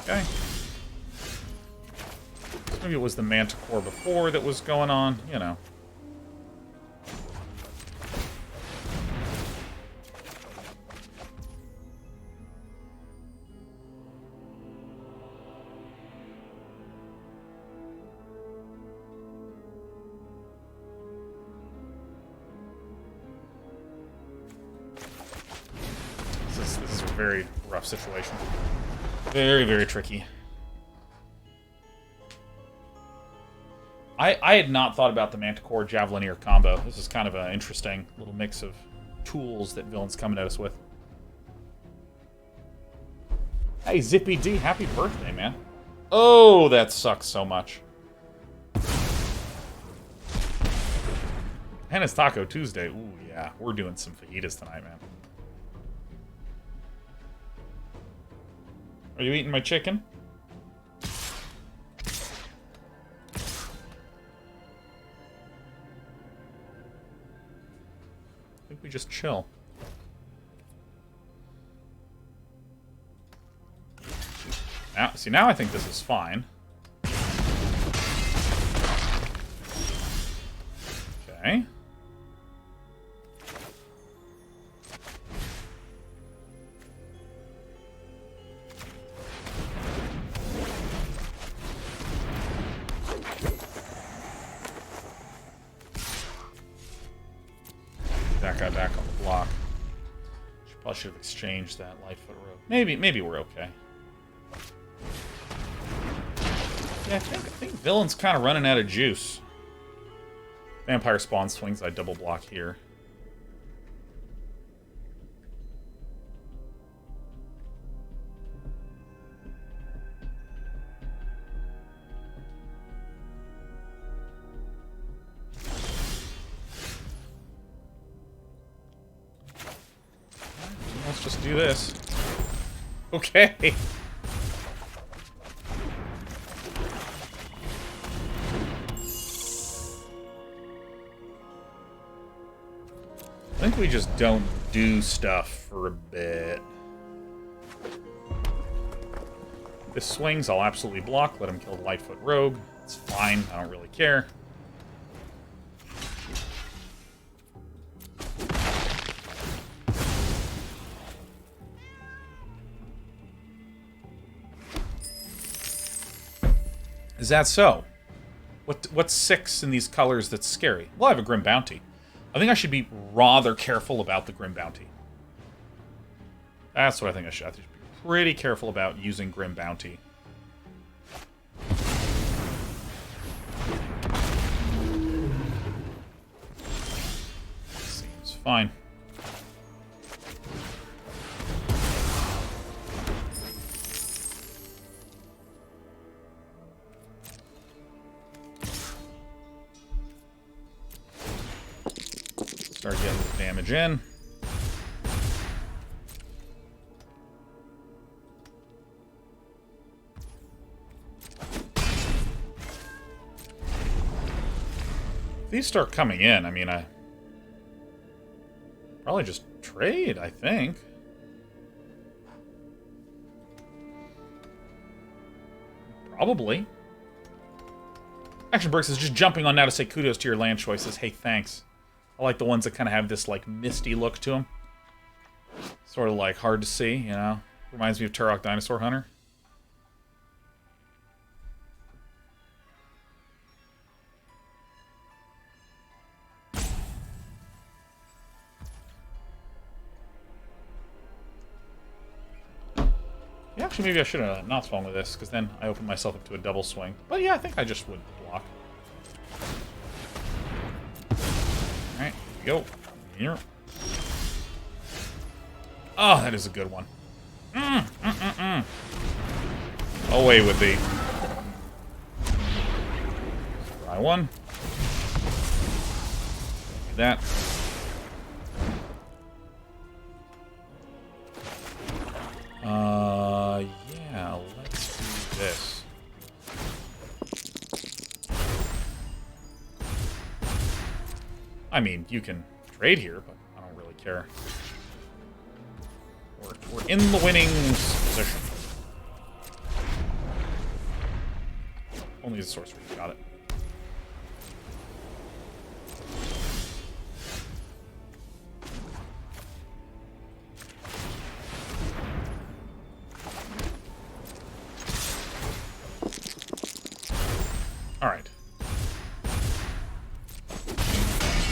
Okay. Maybe it was the Manticore before that was going on, you know. This is a very rough situation. Very, very tricky. I had not thought about the Manticore Javelineer combo. This is kind of an interesting little mix of tools that Villain's coming at us with. Hey, Zippy D, happy birthday, man. Oh, that sucks so much. And it's Taco Tuesday. Ooh, yeah. We're doing some fajitas tonight, man. Are you eating my chicken? I think we just chill. Now, see, now I think this is fine. Okay. That guy back on the block. Probably should have exchanged that Lightfoot Rogue. Maybe we're okay. Yeah, I think Villain's kind of running out of juice. Vampire Spawn swings, I double block here. Let's just do this. Okay. I think we just don't do stuff for a bit. This swings, I'll absolutely block. Let him kill the Lightfoot Rogue. It's fine. I don't really care. Is that so? What's 6 in these colors that's scary? Well, I have a Grim Bounty. I think I should be rather careful about the Grim Bounty. That's what I think I should. I should be pretty careful about using Grim Bounty. Seems fine. Start getting the damage in. If these start coming in, I mean, I probably just trade, I think. Probably. Action Bricks is just jumping on now to say kudos to your land choices. Hey, thanks. I like the ones that kind of have this, like, misty look to them. Sort of, like, hard to see, you know? Reminds me of Turok Dinosaur Hunter. Yeah, actually, maybe I should have not swung with this, because then I opened myself up to a double swing. But yeah, I think I just would block. Alright, here we go. Here. Oh, that is a good one. Away with thee. Try one. Do that. Yeah, let's do this. I mean, you can trade here, but I don't really care. Or We're in the winning position. Only the sorcery. Got it. Alright.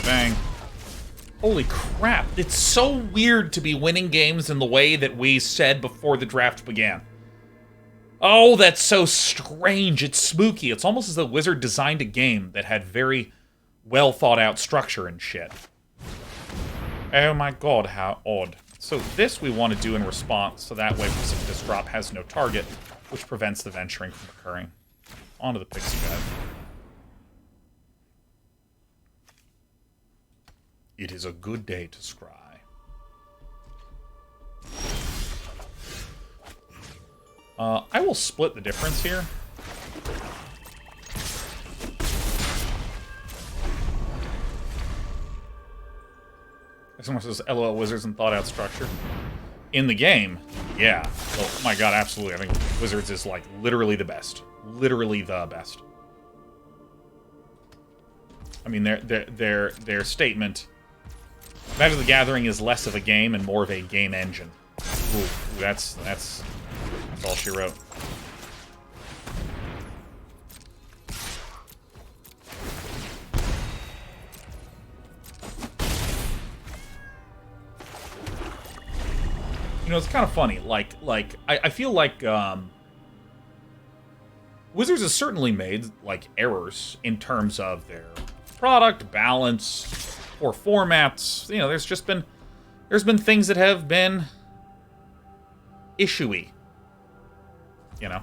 Bang. Holy crap. It's so weird to be winning games in the way that we said before the draft began. Oh, that's so strange. It's spooky. It's almost as though Wizard designed a game that had very well thought out structure and shit. Oh my god, how odd. So this we want to do in response, so that way Precipitous Drop has no target, which prevents the venturing from occurring. Onto the Pixie Guide. It is a good day to scry. I will split the difference here. Someone says, LOL Wizards and thought out structure. In the game, yeah. Oh my god, absolutely. I think Wizards is like literally the best. Literally the best. I mean, their statement, Magic the Gathering is less of a game and more of a game engine. Ooh, that's all she wrote. You know, it's kind of funny. I feel like Wizards has certainly made like errors in terms of their product balance or formats. You know, there's been things that have been issue-y. You know?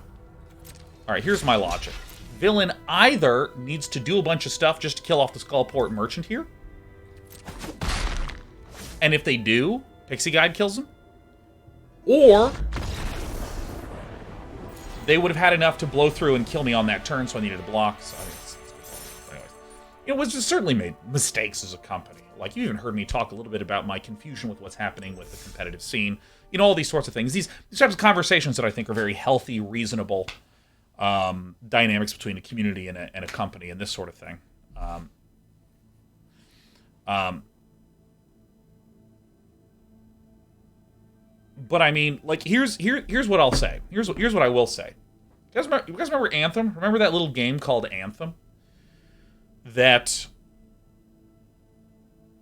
Alright, here's my logic. Villain either needs to do a bunch of stuff just to kill off the Skullport Merchant here. And if they do, Pixie Guide kills him. Or they would have had enough to blow through and kill me on that turn, so I needed to block. So anyways. You know, Wizards certainly made mistakes as a company. Like, you even heard me talk a little bit about my confusion with what's happening with the competitive scene. You know, all these sorts of things. These types of conversations that I think are very healthy, reasonable dynamics between a community and a company and this sort of thing. But I mean, like, here's what I'll say. Here's what I will say. You guys remember Anthem? Remember that little game called Anthem? That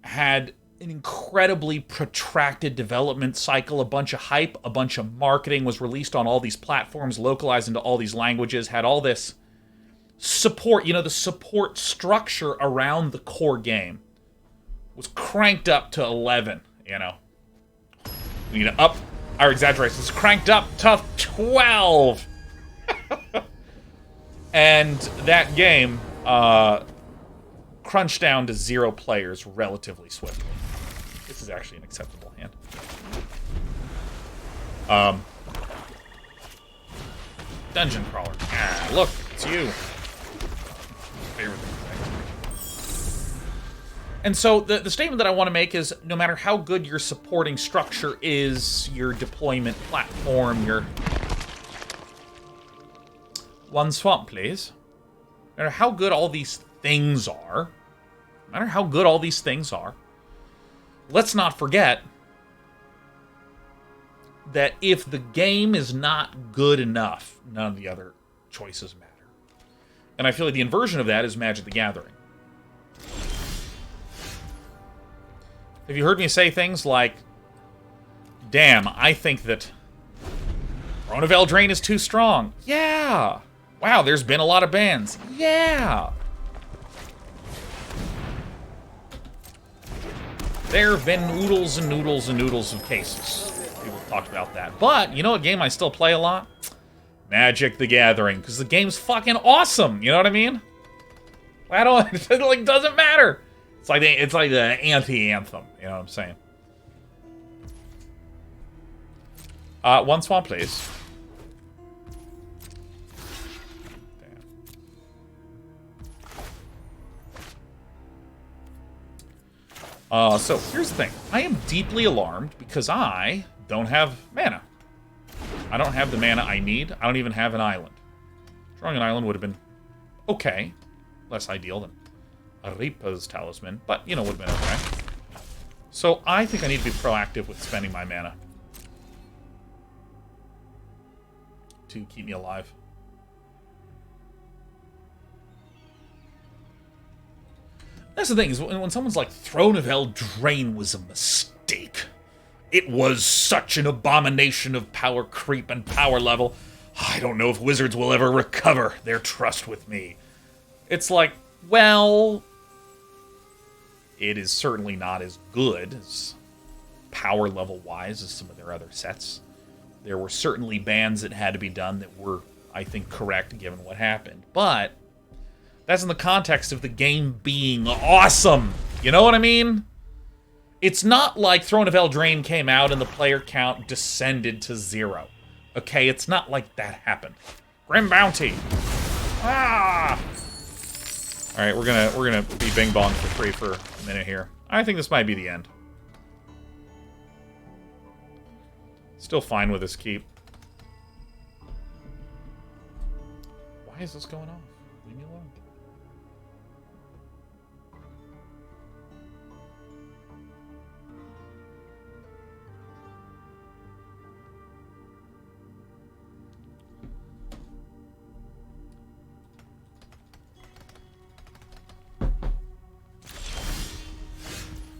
had an incredibly protracted development cycle, a bunch of hype, a bunch of marketing, was released on all these platforms, localized into all these languages, had all this support, you know, the support structure around the core game was cranked up to 11, you know. We need to up our exaggeration. It's cranked up to 12. And that game crunched down to 0 players relatively swiftly. This is actually an acceptable hand. Dungeon Crawler. Ah, look, it's you. Favorite thing. And so the statement that I want to make is, no matter how good your supporting structure is, your deployment platform, your... One swamp, please. No matter how good all these things are, let's not forget that if the game is not good enough, none of the other choices matter. And I feel like the inversion of that is Magic the Gathering. Have you heard me say things like, damn, I think that Throne of Eldraine is too strong? Yeah! Wow, there's been a lot of bans. Yeah! There have been oodles and noodles and noodles of cases. People have talked about that. But, you know what game I still play a lot? Magic the Gathering, because the game's fucking awesome, you know what I mean? I don't, it like, doesn't matter. It's like the anti-anthem, you know what I'm saying? One swamp, please. So, here's the thing. I am deeply alarmed because I don't have mana. I don't have the mana I need. I don't even have an island. Drawing an island would have been okay. Less ideal than Aripa's Talisman, but, you know, would have been okay. So I think I need to be proactive with spending my mana to keep me alive. That's the thing, is when someone's like, Throne of Eldraine was a mistake. It was such an abomination of power creep and power level. I don't know if Wizards will ever recover their trust with me. It's like, well, it is certainly not as good as power level wise as some of their other sets. There were certainly bans that had to be done that were, I think, correct given what happened. But that's in the context of the game being awesome. You know what I mean? It's not like Throne of Eldraine came out and the player count descended to 0. Okay, it's not like that happened. Grim Bounty. Ah! All right, we're gonna be bing bong for free for a minute here. I think this might be the end. Still fine with this keep. Why is this going off? Leave me alone.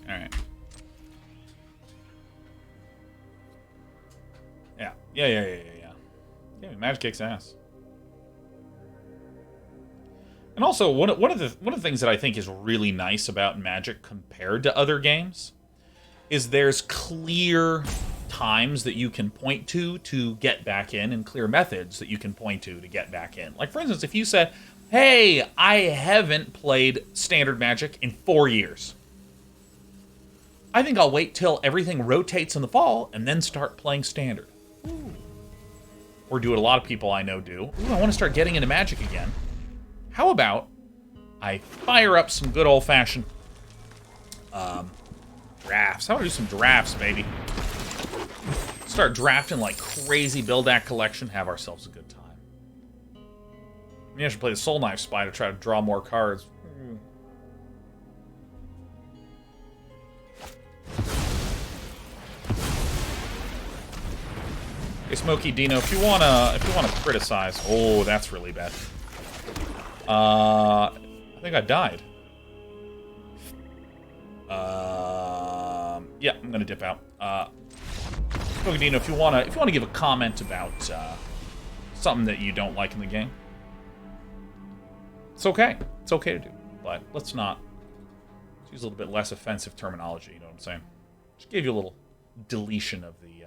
Alright. Yeah, Magic kicks ass. And also, one of the things that I think is really nice about Magic compared to other games is there's clear times that you can point to get back in and clear methods that you can point to get back in. Like, for instance, if you said, hey, I haven't played Standard Magic in 4 years. I think I'll wait till everything rotates in the fall and then start playing Standard. Ooh. Or do what a lot of people I know do. Ooh, I want to start getting into Magic again. How about I fire up some good old-fashioned drafts? I want to do some drafts, baby. Start drafting like crazy, build that collection, have ourselves a good time. Maybe I should play the Soul Knife Spy to try to draw more cards. Hey, Smokey Dino, if you wanna criticize, oh, that's really bad. I think I died. Yeah, I'm gonna dip out. Smokey Dino, if you wanna give a comment about something that you don't like in the game, it's okay. It's okay to do, but let's use a little bit less offensive terminology. You know what I'm saying? Just gave you a little deletion of the